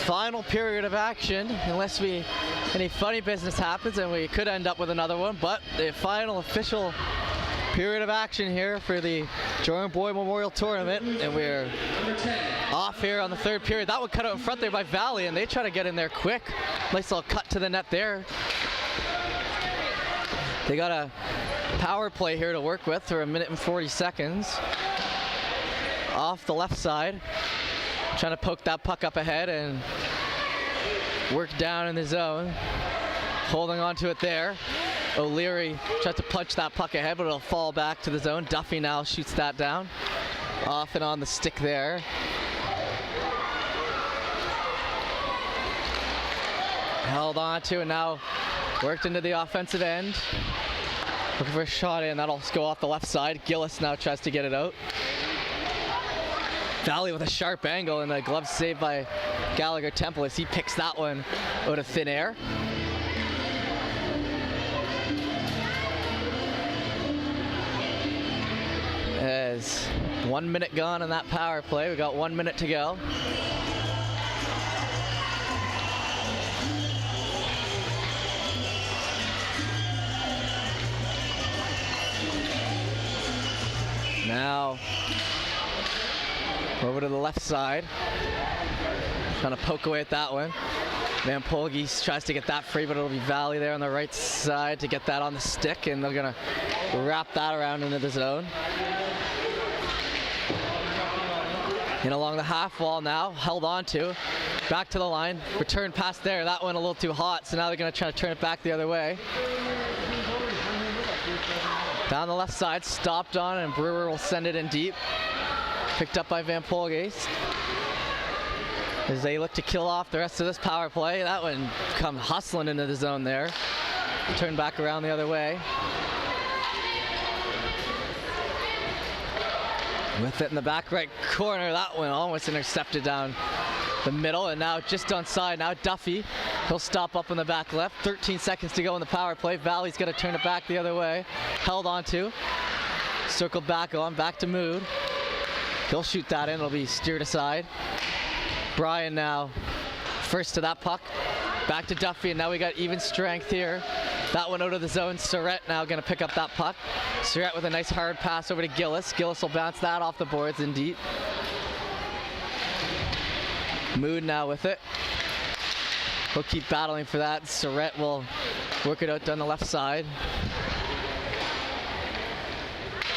final period of action, unless any funny business happens, and we could end up with another one, but the final official period of action here for the Jordan Boyd Memorial Tournament, and we're off here on the third period. That one cut out in front there by Valley, and they try to get in there quick. Nice little cut to the net there. They got a power play here to work with for 1 minute and 40 seconds. Off the left side, trying to poke that puck up ahead and work down in the zone. Holding on to it there. O'Leary tries to punch that puck ahead, but it'll fall back to the zone. Duffy now shoots that down. Off and on the stick there. Held on to and now worked into the offensive end. Looking for a shot in, that'll go off the left side. Gillis now tries to get it out. Valley with a sharp angle and a glove saved by Gallagher Temple as he picks that one out of thin air. As 1 minute gone in that power play, we got 1 minute to go. Now over to the left side, trying to poke away at that one. Van Polge tries to get that free, but it'll be Valley there on the right side to get that on the stick, and they're gonna wrap that around into the zone. And along the half wall now, held on to, back to the line, return pass there. That one a little too hot, so now they're gonna try to turn it back the other way. Down the left side, stopped on, and Brewer will send it in deep. Picked up by Van Polgeest as they look to kill off the rest of this power play. That one come hustling into the zone there. Turn back around the other way. With it in the back right corner, that one almost intercepted down the middle, and now just onside. Now Duffy, he'll stop up in the back left. 13 seconds to go in the power play. Valley's gonna turn it back the other way. Held on to, circled back on, back to Mood. He'll shoot that in, it'll be steered aside. Brian now, first to that puck, back to Duffy, and now we got even strength here. That one out of the zone. Surrett now gonna pick up that puck. Surrett with a nice hard pass over to Gillis. Gillis will bounce that off the boards in deep. Mood now with it. He'll keep battling for that. Surrett will work it out down the left side.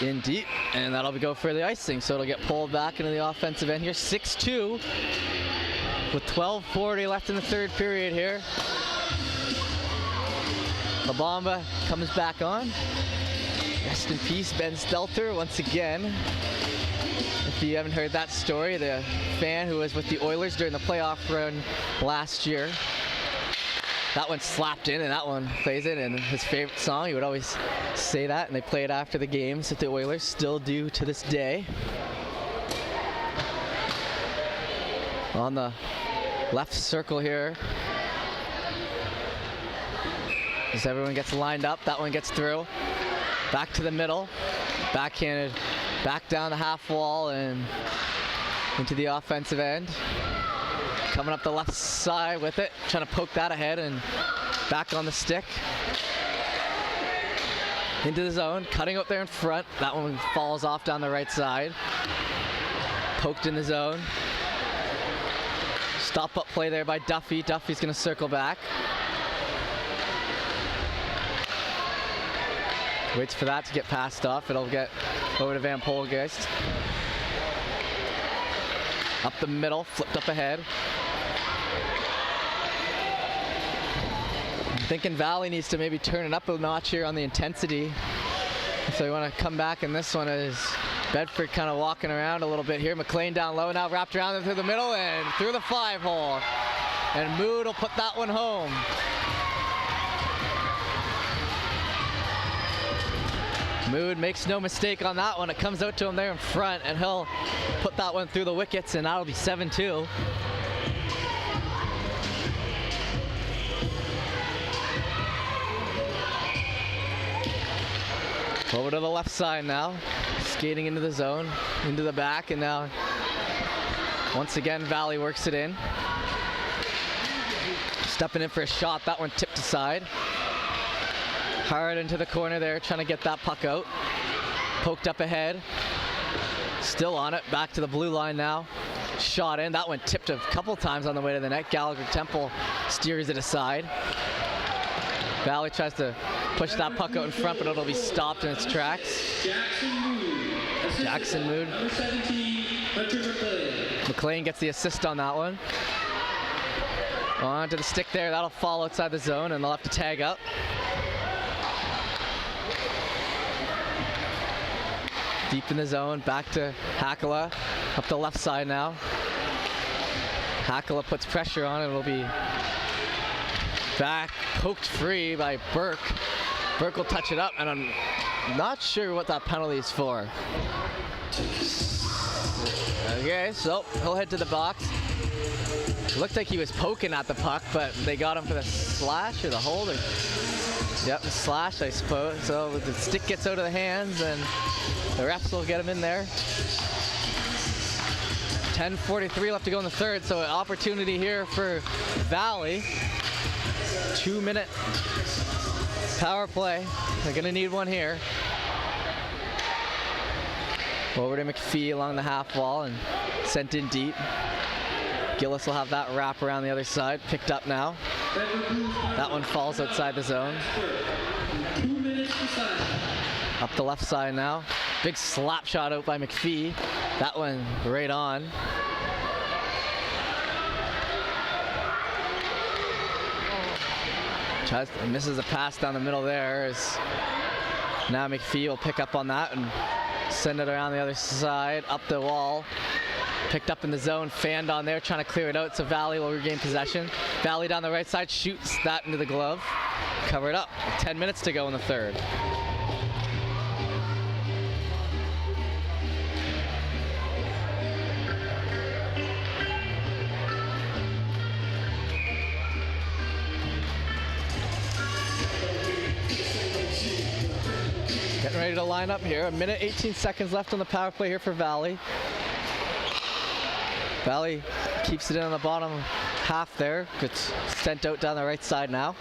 In deep, and that'll go for the icing, so it'll get pulled back into the offensive end here. 6-2 with 12:40 left in the third period here. La Bamba comes back on. Rest in peace, Ben Stelter, once again. If you haven't heard that story, the fan who was with the Oilers during the playoff run last year. That one slapped in, and that one plays it, and his favorite song, he would always say that, and they play it after the games that the Oilers still do to this day. On the left circle here, as everyone gets lined up, that one gets through. Back to the middle, backhanded, back down the half wall and into the offensive end. Coming up the left side with it, trying to poke that ahead and back on the stick. Into the zone, cutting up there in front. That one falls off down the right side. Poked in the zone. Stop up play there by Duffy. Duffy's gonna circle back. Waits for that to get passed off. It'll get over to Van Polgeest. Up the middle, flipped up ahead. I'm thinking Valley needs to maybe turn it up a notch here on the intensity if they want to come back in this one, as Bedford kind of walking around a little bit here. McLean down low, now wrapped around through the middle and through the 5-hole. And Mood will put that one home. Mood makes no mistake on that one. It comes out to him there in front, and he'll put that one through the wickets, and that'll be 7-2. Over to the left side now, skating into the zone, into the back, and now Once again, Valley works it in. Stepping in for a shot. That one tipped aside. Hard into the corner there, trying to get that puck out. Poked up ahead. Still on it. Back to the blue line now. Shot in. That one tipped a couple times on the way to the net. Gallagher Temple steers it aside. Valley tries to push that puck out in front, but it'll be stopped in its tracks. Jackson Mood. Number 17, Hunter McLean. McLean gets the assist on that one. On to the stick there. That'll fall outside the zone, and they'll have to tag up. Deep in the zone, back to Hakala, up the left side now. Hakala puts pressure on it. It'll be back, poked free by Burke. Burke will touch it up, and I'm not sure what that penalty is for. Okay, so he'll head to the box. It looked like he was poking at the puck, but they got him for the slash or the hold. Yep, the slash, I suppose. So the stick gets out of the hands, and the refs will get him in there. 10:43 left to go in the third, so an opportunity here for Valley. 2-minute power play. They're gonna need one here. Over to McPhee along the half wall and sent in deep. Gillis will have that wrap around the other side. Picked up now. That one falls outside the zone. 2 minutes to sign. Up the left side now. Big slap shot out by McPhee. That one right on. Misses a pass down the middle there. Now McPhee will pick up on that and send it around the other side, up the wall. Picked up in the zone, fanned on there, trying to clear it out, so Valley will regain possession. Valley down the right side, shoots that into the glove. Covered up. 10 minutes to go in the third. Getting ready to line up here. 1 minute 18 seconds left on the power play here for Valley. Valley keeps it in on the bottom half there. Gets sent out down the right side now.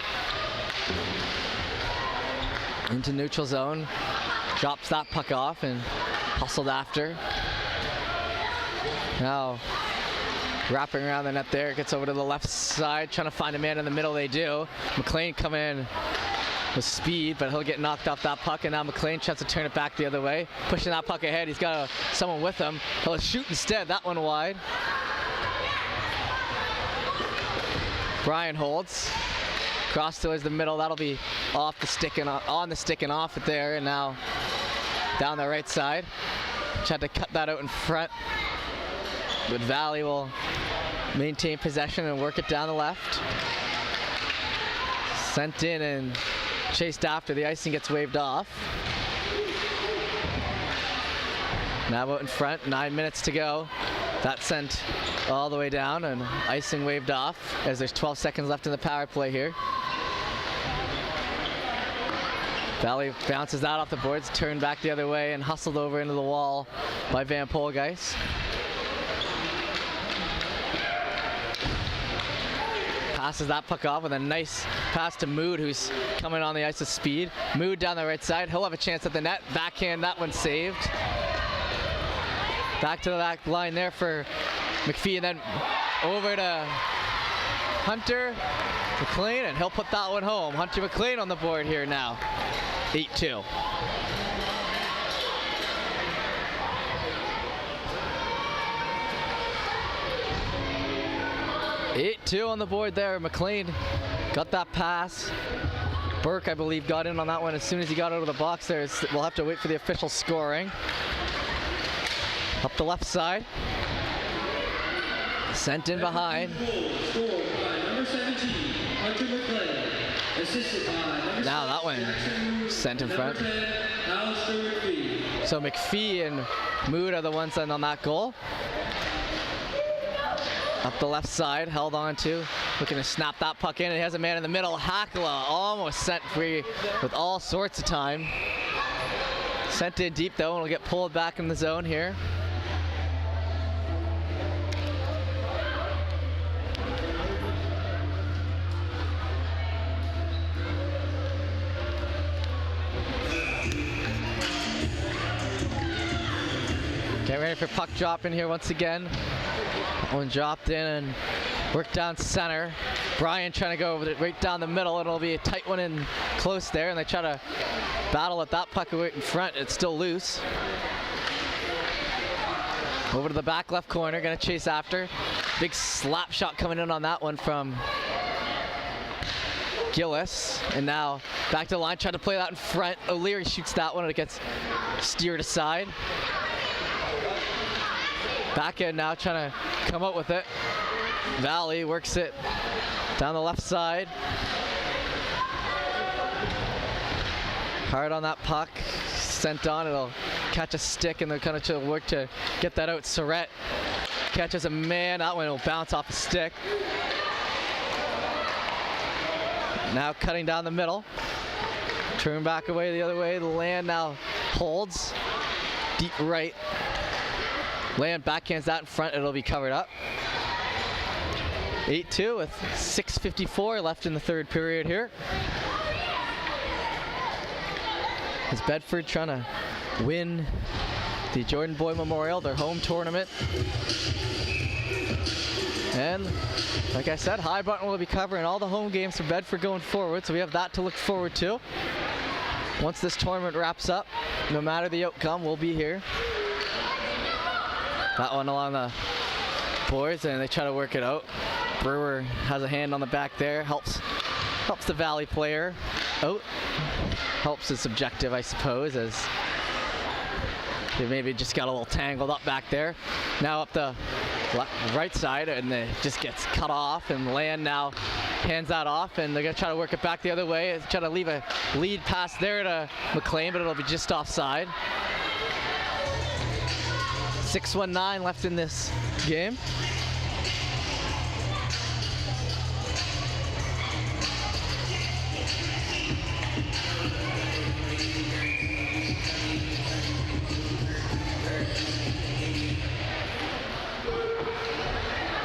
Into neutral zone. Drops that puck off and hustled after. Now wrapping around the net there. Gets over to the left side. Trying to find a man in the middle. They do. McLean come in with speed, but he'll get knocked off that puck, and now McLean tries to turn it back the other way. Pushing that puck ahead. He's got someone with him. He'll shoot instead. That one wide. Brian holds. Cross towards the middle. That'll be off the stick and on the stick and off it there, and now down the right side. Tried to cut that out in front, but Valley will maintain possession and work it down the left. Sent in and chased after. The icing gets waved off. Now out in front, 9 minutes to go. That sent all the way down, and icing waved off as there's 12 seconds left in the power play here. Valley bounces that off the boards, turned back the other way and hustled over into the wall by Van Polgeis. Passes that puck off with a nice pass to Mood, who's coming on the ice with speed. Mood down the right side. He'll have a chance at the net. Backhand, that one saved. Back to the back line there for McPhee, and then over to Hunter McLean, and he'll put that one home. Hunter McLean on the board here now. 8-2. On the board there. McLean got that pass. Burke, I believe, got in on that one as soon as he got out of the box there. We'll have to wait for the official scoring. Up the left side. Sent in behind. Scored by number 17, Hunter McLean. Assisted by number Now that one sent in front. Number 10, Alistair McPhee. So McPhee and Mood are the ones on that goal. Up the left side, held on to. Looking to snap that puck in. He has a man in the middle. Hakala almost sent free with all sorts of time. Sent in deep though, and will get pulled back in the zone here. Get ready for puck drop in here once again. One dropped in and worked down center. Brian trying to go over it right down the middle. It'll be a tight one in close there, and they try to battle at that puck right in front. It's still loose. Over to the back left corner, gonna chase after. Big slap shot coming in on that one from Gillis. And now back to the line, trying to play that in front. O'Leary shoots that one and it gets steered aside. Back end now, trying to come up with it. Valley works it down the left side. Hard on that puck, sent on, it'll catch a stick and they'll kind of work to get that out. Surratt catches a man, that one will bounce off a stick. Now cutting down the middle. Turn back away the other way, the Land now holds. Deep right. Land backhands that in front, it'll be covered up. 8-2 with 6:54 left in the third period here. Is Bedford trying to win the Jordan Boy Memorial, their home tournament. And like I said, High Button will be covering all the home games for Bedford going forward, so we have that to look forward to. Once this tournament wraps up, no matter the outcome, we'll be here. That one along the boards, and they try to work it out. Brewer has a hand on the back there, helps the Valley player out. Helps is subjective, I suppose, as they maybe just got a little tangled up back there. Now up the right side, and it just gets cut off, and Land now hands that off, and they're gonna try to work it back the other way, try to leave a lead pass there to McLean, but it'll be just offside. 6:19 left in this game.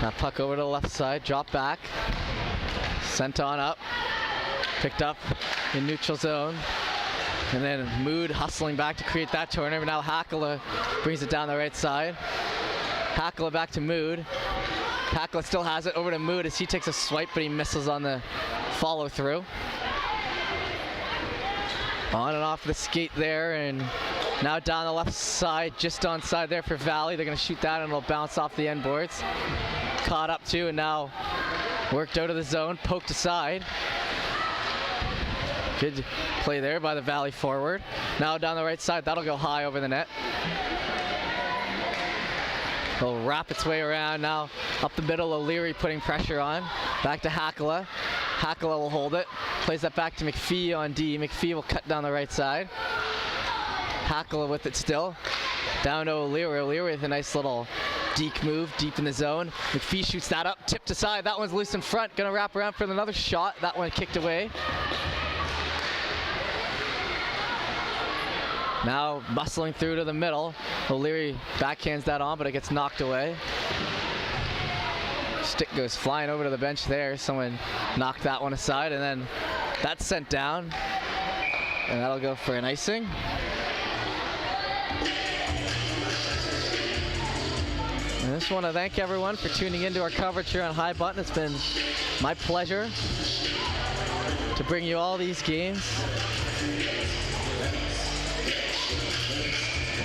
That puck over to the left side, drop back, sent on up, picked up in neutral zone, and then Mood hustling back to create that turnover. Now Hackala brings it down the right side. Hackala back to Mood. Hackala still has it over to Mood as he takes a swipe, but he misses on the follow through. On and off the skate there, and now down the left side, just onside there for Valley. They're gonna shoot that and it'll bounce off the end boards. Caught up to and now worked out of the zone, poked aside. Good play there by the Valley forward. Now down the right side, that'll go high over the net. It'll wrap its way around now. Up the middle, O'Leary putting pressure on. Back to Hackala. Hackala will hold it. Plays that back to McPhee on D. McPhee will cut down the right side. Hackala with it still. Down to O'Leary. O'Leary with a nice little deke move deep in the zone. McPhee shoots that up, tipped aside. That one's loose in front. Gonna wrap around for another shot. That one kicked away. Now bustling through to the middle. O'Leary backhands that on, but it gets knocked away. Stick goes flying over to the bench there. Someone knocked that one aside, and then that's sent down. And that'll go for an icing. And I just want to thank everyone for tuning into our coverage here on High Button. It's been my pleasure to bring you all these games.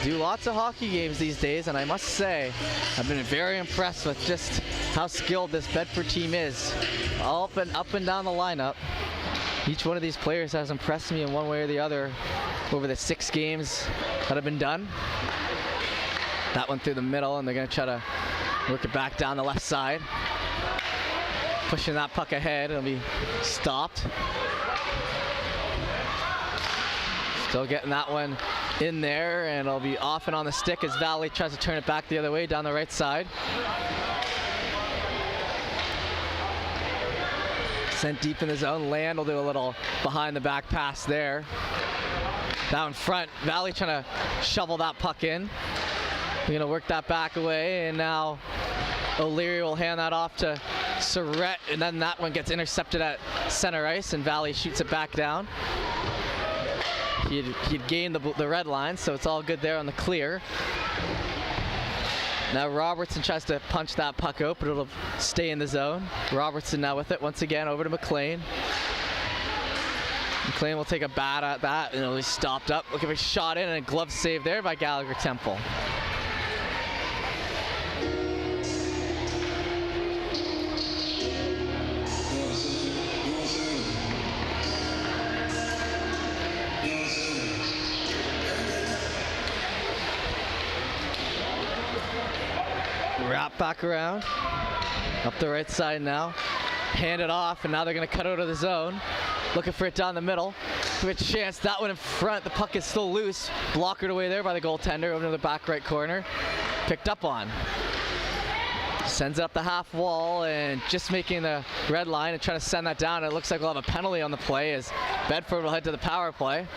Do lots of hockey games these days, and I must say I've been very impressed with just how skilled this Bedford team is. All up and down the lineup. Each one of these players has impressed me in one way or the other over the 6 games that have been done. That one through the middle, and they're going to try to work it back down the left side. Pushing that puck ahead, it'll be stopped. Still getting that one in there, and it'll be off and on the stick as Valley tries to turn it back the other way down the right side. Sent deep in the zone. Land will do a little behind the back pass there. Down front, Valley trying to shovel that puck in. We're gonna work that back away, and now O'Leary will hand that off to Surratt, and then that one gets intercepted at center ice, and Valley shoots it back down. He'd gained the red line, so it's all good there on the clear. Now Robertson tries to punch that puck out, but it'll stay in the zone. Robertson now with it once again over to McLean. McLean will take a bat at that, and it'll be stopped up. Look at a shot in, and a glove save there by Gallagher Temple. Wrap back around, up the right side now, hand it off, and now they're going to cut out of the zone. Looking for it down the middle. Good chance, that one in front, the puck is still loose. Blockered away there by the goaltender over to the back right corner. Picked up on. Sends it up the half wall and just making the red line and trying to send that down. It looks like we'll have a penalty on the play as Bedford will head to the power play.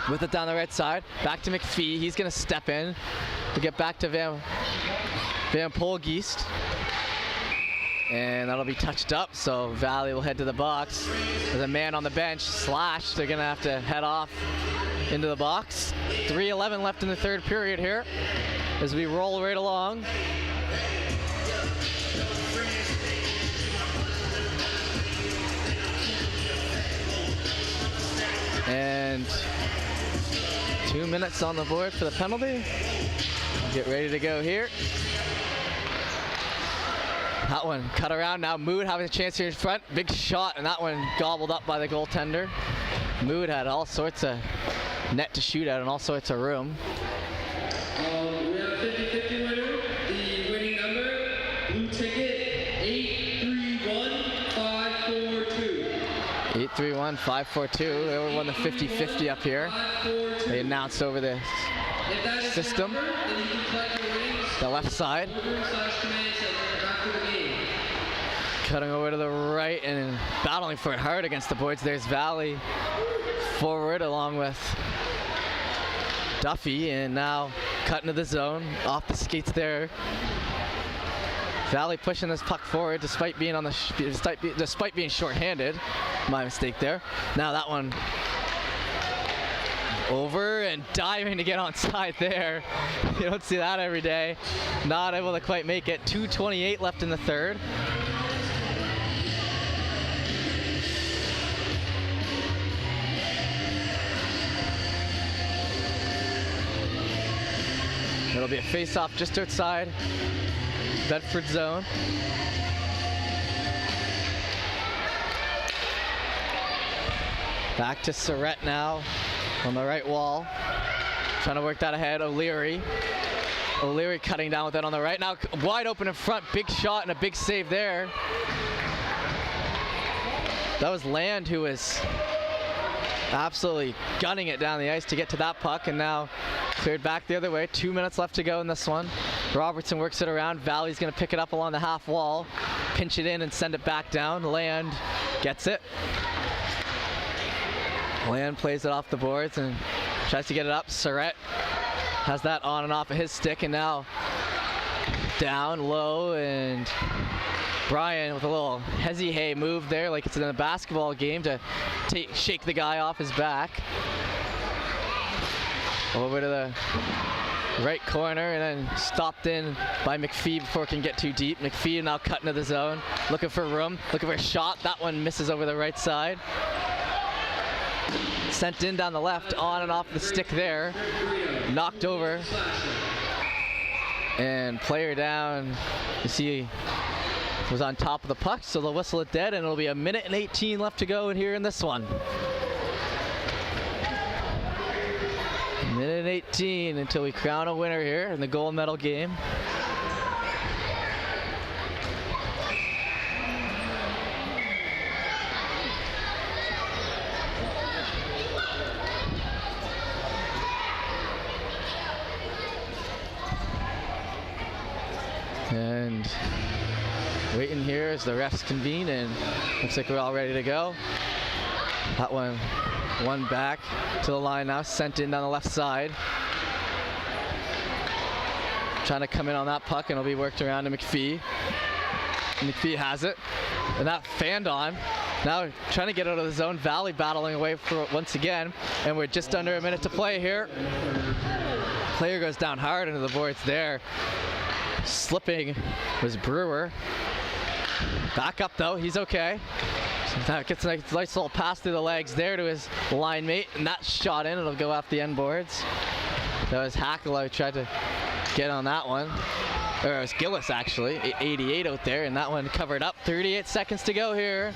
With it down the right side, back to McPhee. He's going to step in to get back to Van Polgeest. And that'll be touched up, so Valley will head to the box. There's a man on the bench, Slash. They're gonna have to head off into the box. 3:11 left in the third period here as we roll right along. And 2 minutes on the board for the penalty. Get ready to go here. That one cut around. Now Mood having a chance here in front. Big shot, and that one gobbled up by the goaltender. Mood had all sorts of net to shoot at and all sorts of room. We have a 50-50 winner. The winning number, blue ticket, 831-542. 831-542. They won the 50-50 up here. They announced over the system. The left side. Cutting over to the right and battling for it hard against the boards. There's Valley forward along with Duffy, and now cutting to the zone off the skates there. Valley pushing this puck forward despite being on the despite being short-handed. My mistake there. Now that one over and diving to get onside there. You don't see that every day. Not able to quite make it. 2:28 left in the third. It'll be a face-off just outside Bedford zone. Back to Surrett now on the right wall. Trying to work that ahead. O'Leary cutting down with that on the right. Now wide open in front. Big shot and a big save there. That was Land who was absolutely gunning it down the ice to get to that puck, and now cleared back the other way. 2 minutes left to go in this one. Robertson works it around. Valley's going to pick it up along the half wall, pinch it in and send it back down. Land gets it. Land plays it off the boards and tries to get it up. Surrett has that on and off of his stick, and now down low, and Brian with a little hezzy-hey move there like it's in a basketball game to shake the guy off his back. Over to the right corner and then stopped in by McPhee before it can get too deep. McPhee now cutting to the zone, looking for room, looking for a shot. That one misses over the right side. Sent in down the left, on and off the stick there. Knocked over. And player down, you see, was on top of the puck, so they'll whistle it dead, and it'll be 1:18 left to go in here in this one. 1:18 until we crown a winner here in the gold medal game. And waiting here as the refs convene, and looks like we're all ready to go. That one back to the line now, sent in down the left side. Trying to come in on that puck, and it'll be worked around to McPhee. McPhee has it, and that fanned on. Now trying to get out of the zone. Valley battling away for it once again, and we're just under a minute to play here. Player goes down hard into the boards there. Slipping was Brewer. Back up though, he's okay. That gets a nice little pass through the legs there to his line mate, and that shot in, it'll go off the end boards. That was Hackala who tried to get on that one. Or it was Gillis actually, 88 out there, and that one covered up. 38 seconds to go here.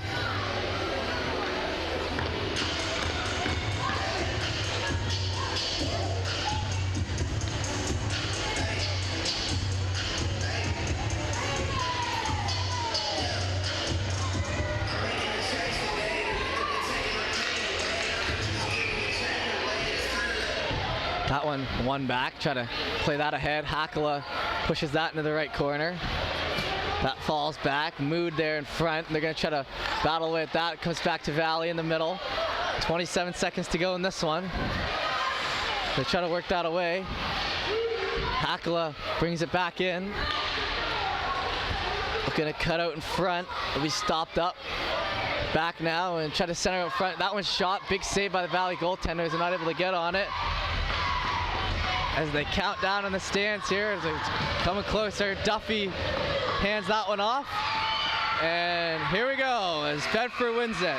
That one back, try to play that ahead. Hackala pushes that into the right corner. That falls back, Mood there in front. They're gonna try to battle with that. Comes back to Valley in the middle. 27 seconds to go in this one. They try to work that away. Hackala brings it back in. Gonna cut out in front. It'll be stopped up. Back now and try to center out front. That one's shot. Big save by the Valley goaltenders. They're not able to get on it. As they count down in the stands here, as it's coming closer, Duffy hands that one off. And here we go, as Bedford wins it.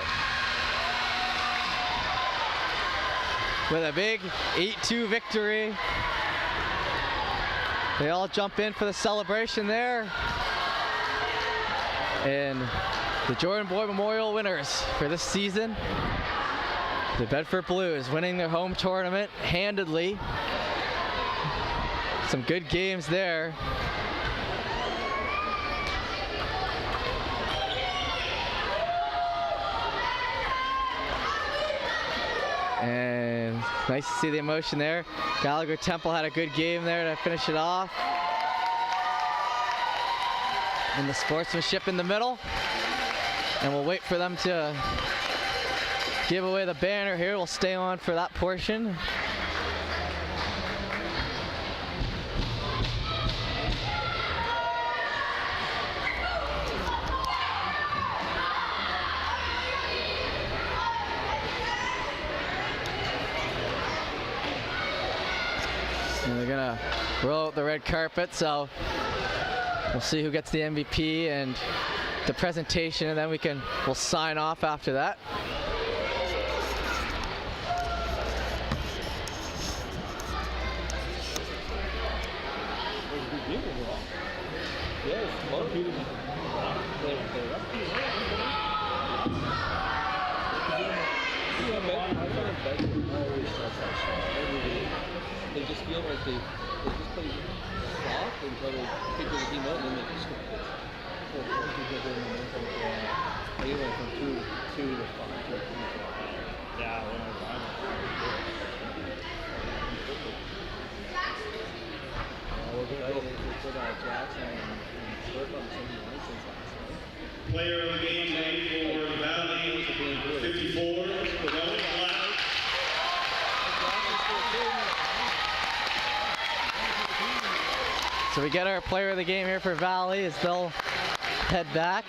With a big 8-2 victory. They all jump in for the celebration there. And the Jordan Boy Memorial winners for this season, the Bedford Blues, winning their home tournament handedly. Some good games there. And nice to see the emotion there. Gallagher Temple had a good game there to finish it off. And the sportsmanship in the middle. And we'll wait for them to give away the banner here. We'll stay on for that portion. And they're gonna roll out the red carpet, so we'll see who gets the MVP and the presentation, and then we'll sign off after that. They just feel like they just play soft until they figure the team out, and then they just go. They went from 2 to 5 to 3. Yeah, when I was Jackson and Burke on the same line since last night. Player of the game today for Valley, 54, Rowan Black. So we get our player of the game here for Valley as they'll head back.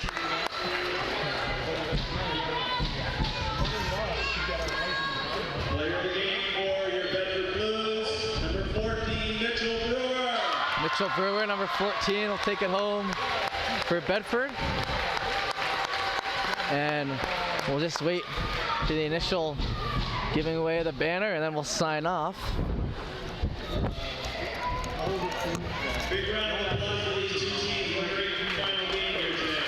Player of the game for your Bedford Blues, number 14, Mitchell Brewer. Mitchell Brewer, number 14, will take it home for Bedford. And we'll just wait for the initial giving away of the banner, and then we'll sign off. Big round of applause for these two teams for a great final game here today.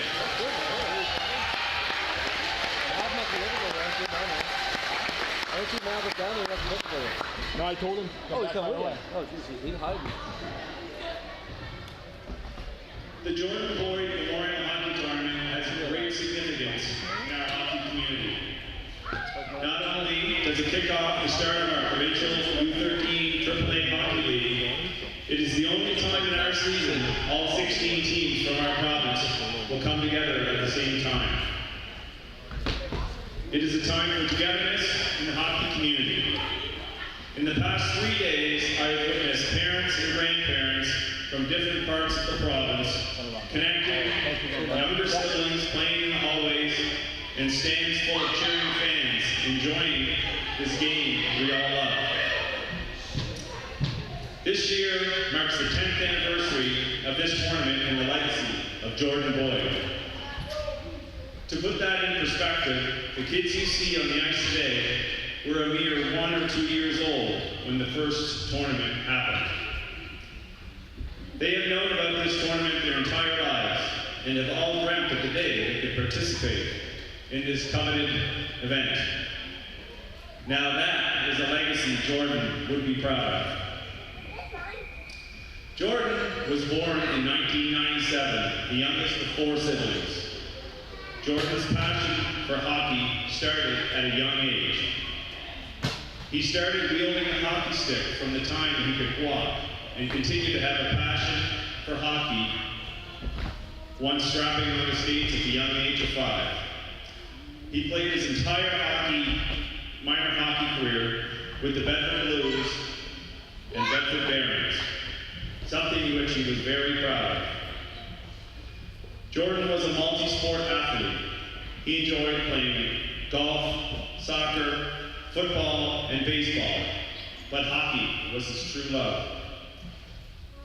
No, I told him. Oh, he's coming away. Oh, jeez, he's hiding. The Jordan Boyd Memorial Hockey Tournament has great significance in our hockey community. Not only does it kick off the start of our provincial U13 AAA Hockey League, it is the only time in our season all 16 teams from our province will come together at the same time. It is a time for togetherness in the hockey community. In the past 3 days, I have witnessed parents and grandparents from different parts of the province connecting, younger siblings playing in the hallways, and stands full of cheering fans enjoying this game we all love. This year marks the 10th anniversary of this tournament and the legacy of Jordan Boyd. To put that in perspective, the kids you see on the ice today were a mere 1 or 2 years old when the first tournament happened. They have known about this tournament their entire lives and have all dreamt of the day they could participate in this coveted event. Now that is a legacy Jordan would be proud of. Jordan was born in 1997, the youngest of 4 siblings. Jordan's passion for hockey started at a young age. He started wielding a hockey stick from the time he could walk and continued to have a passion for hockey, once strapping on the skates at the young age of 5. He played his entire minor hockey career with the Bedford Blues and Bedford Barons, something which he was very proud of. Jordan was a multi-sport athlete. He enjoyed playing golf, soccer, football, and baseball, but hockey was his true love.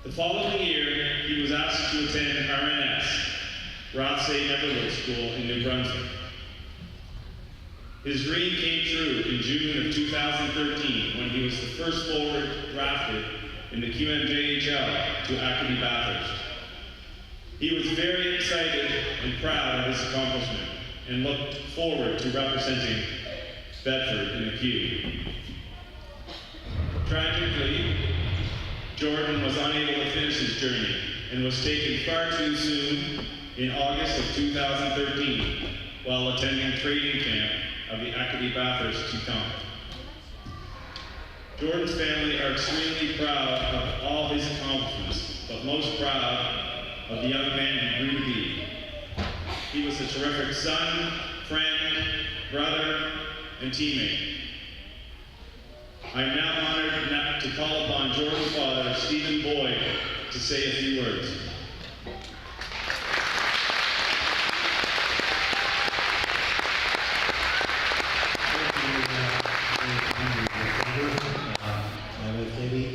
The following year, he was asked to attend RNS, Rothsay Everwood School in New Brunswick. His dream came true in June of 2013 when he was the first forward drafted in the QMJHL to Acadia Bathurst. He was very excited and proud of his accomplishment and looked forward to representing Bedford in the Q. Tragically, Jordan was unable to finish his journey and was taken far too soon in August of 2013 while attending training camp of the Acadia Bathurst Teton. Jordan's family are extremely proud of all his accomplishments, but most proud of the young man he grew to be. He was a terrific son, friend, brother, and teammate. I am now honored to call upon Jordan's father, Stephen Boyd, to say a few words. My wife Debbie,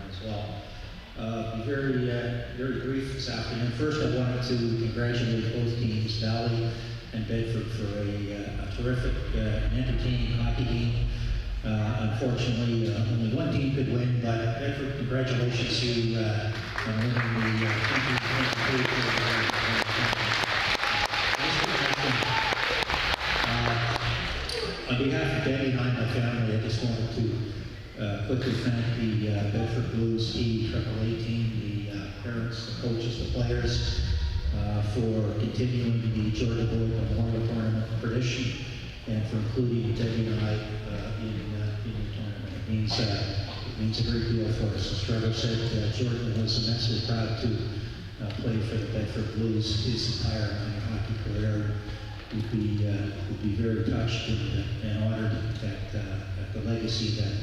as well. Very brief this afternoon. First, I wanted to congratulate both teams, Valley and Bedford, for a terrific and entertaining hockey game. Unfortunately, only one team could win, but Bedford, congratulations to you on winning the 2023. On behalf of Debbie and my family, I just wanted to quickly thank the Bedford Blues EAAA team, the parents, the coaches, the players, for continuing the Jordan Boyd Memorial Tournament tradition and for including Debbie and I in the tournament. It means a great deal for us. As Trevor said, Jordan was immensely proud to play for the Bedford Blues his entire minor hockey career. Would be very touched and honored at the legacy that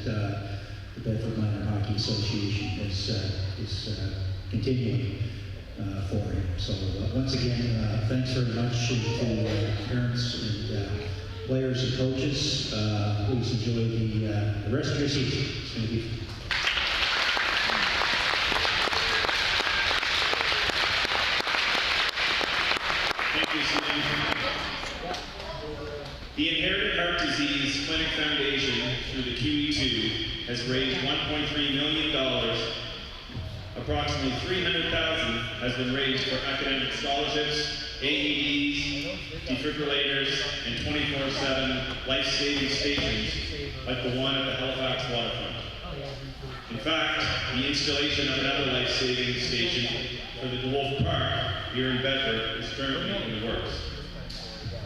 the Bedford Minor Hockey Association is continuing for him. So once again, thanks very much to parents and players and coaches. Please enjoy the rest of your season. It's going to be Thank you, Stephen. The Inherited Heart Disease Clinic Foundation, through the QE2, has raised $1.3 million. Approximately $300,000 has been raised for academic scholarships, AEDs, defibrillators, and 24/7 life-saving stations like the one at the Halifax waterfront. In fact, the installation of another life-saving station for the DeWolf Park here in Bedford is currently in the works.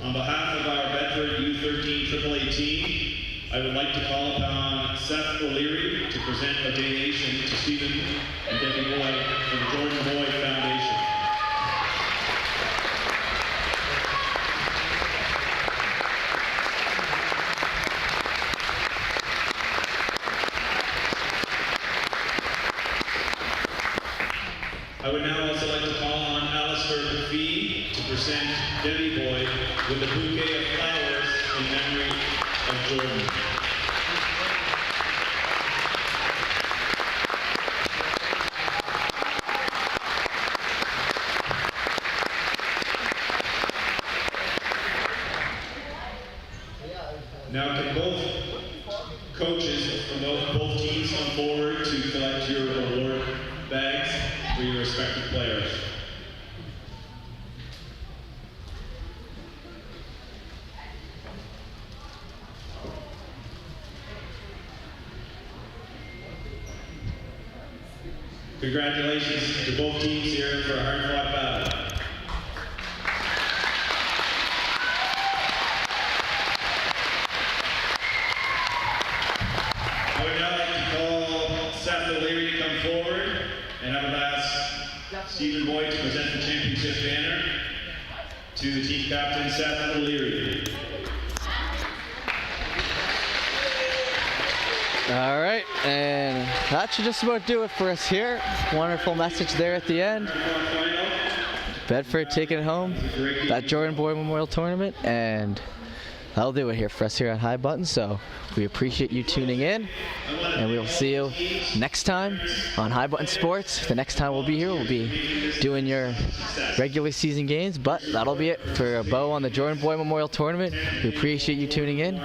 On behalf of our Bedford U13 AAA team, I would like to call upon Seth O'Leary to present a donation to Stephen and Debbie Boyd from the Jordan Boyd Foundation. I would now also like to call on Alistair McPhee to present Debbie Boyd with a bouquet of flowers in memory of Jordan. Now can both coaches from both teams come forward to collect your award bags for your respective players. Congratulations to both teams here for a hard-fought battle. I would now like to call Seth O'Leary to come forward, and I would ask Stephen Boyd to present the championship banner to the team captain, Seth O'Leary. All right, and that should just about do it for us here. Wonderful message there at the end. Bedford taking it home, that Jordan Boyd Memorial Tournament, and that'll do it here for us here at High Button. So we appreciate you tuning in, and we'll see you next time on High Button Sports. The next time we'll be here, we'll be doing your regular season games, but that'll be it for a bow on the Jordan Boyd Memorial Tournament. We appreciate you tuning in.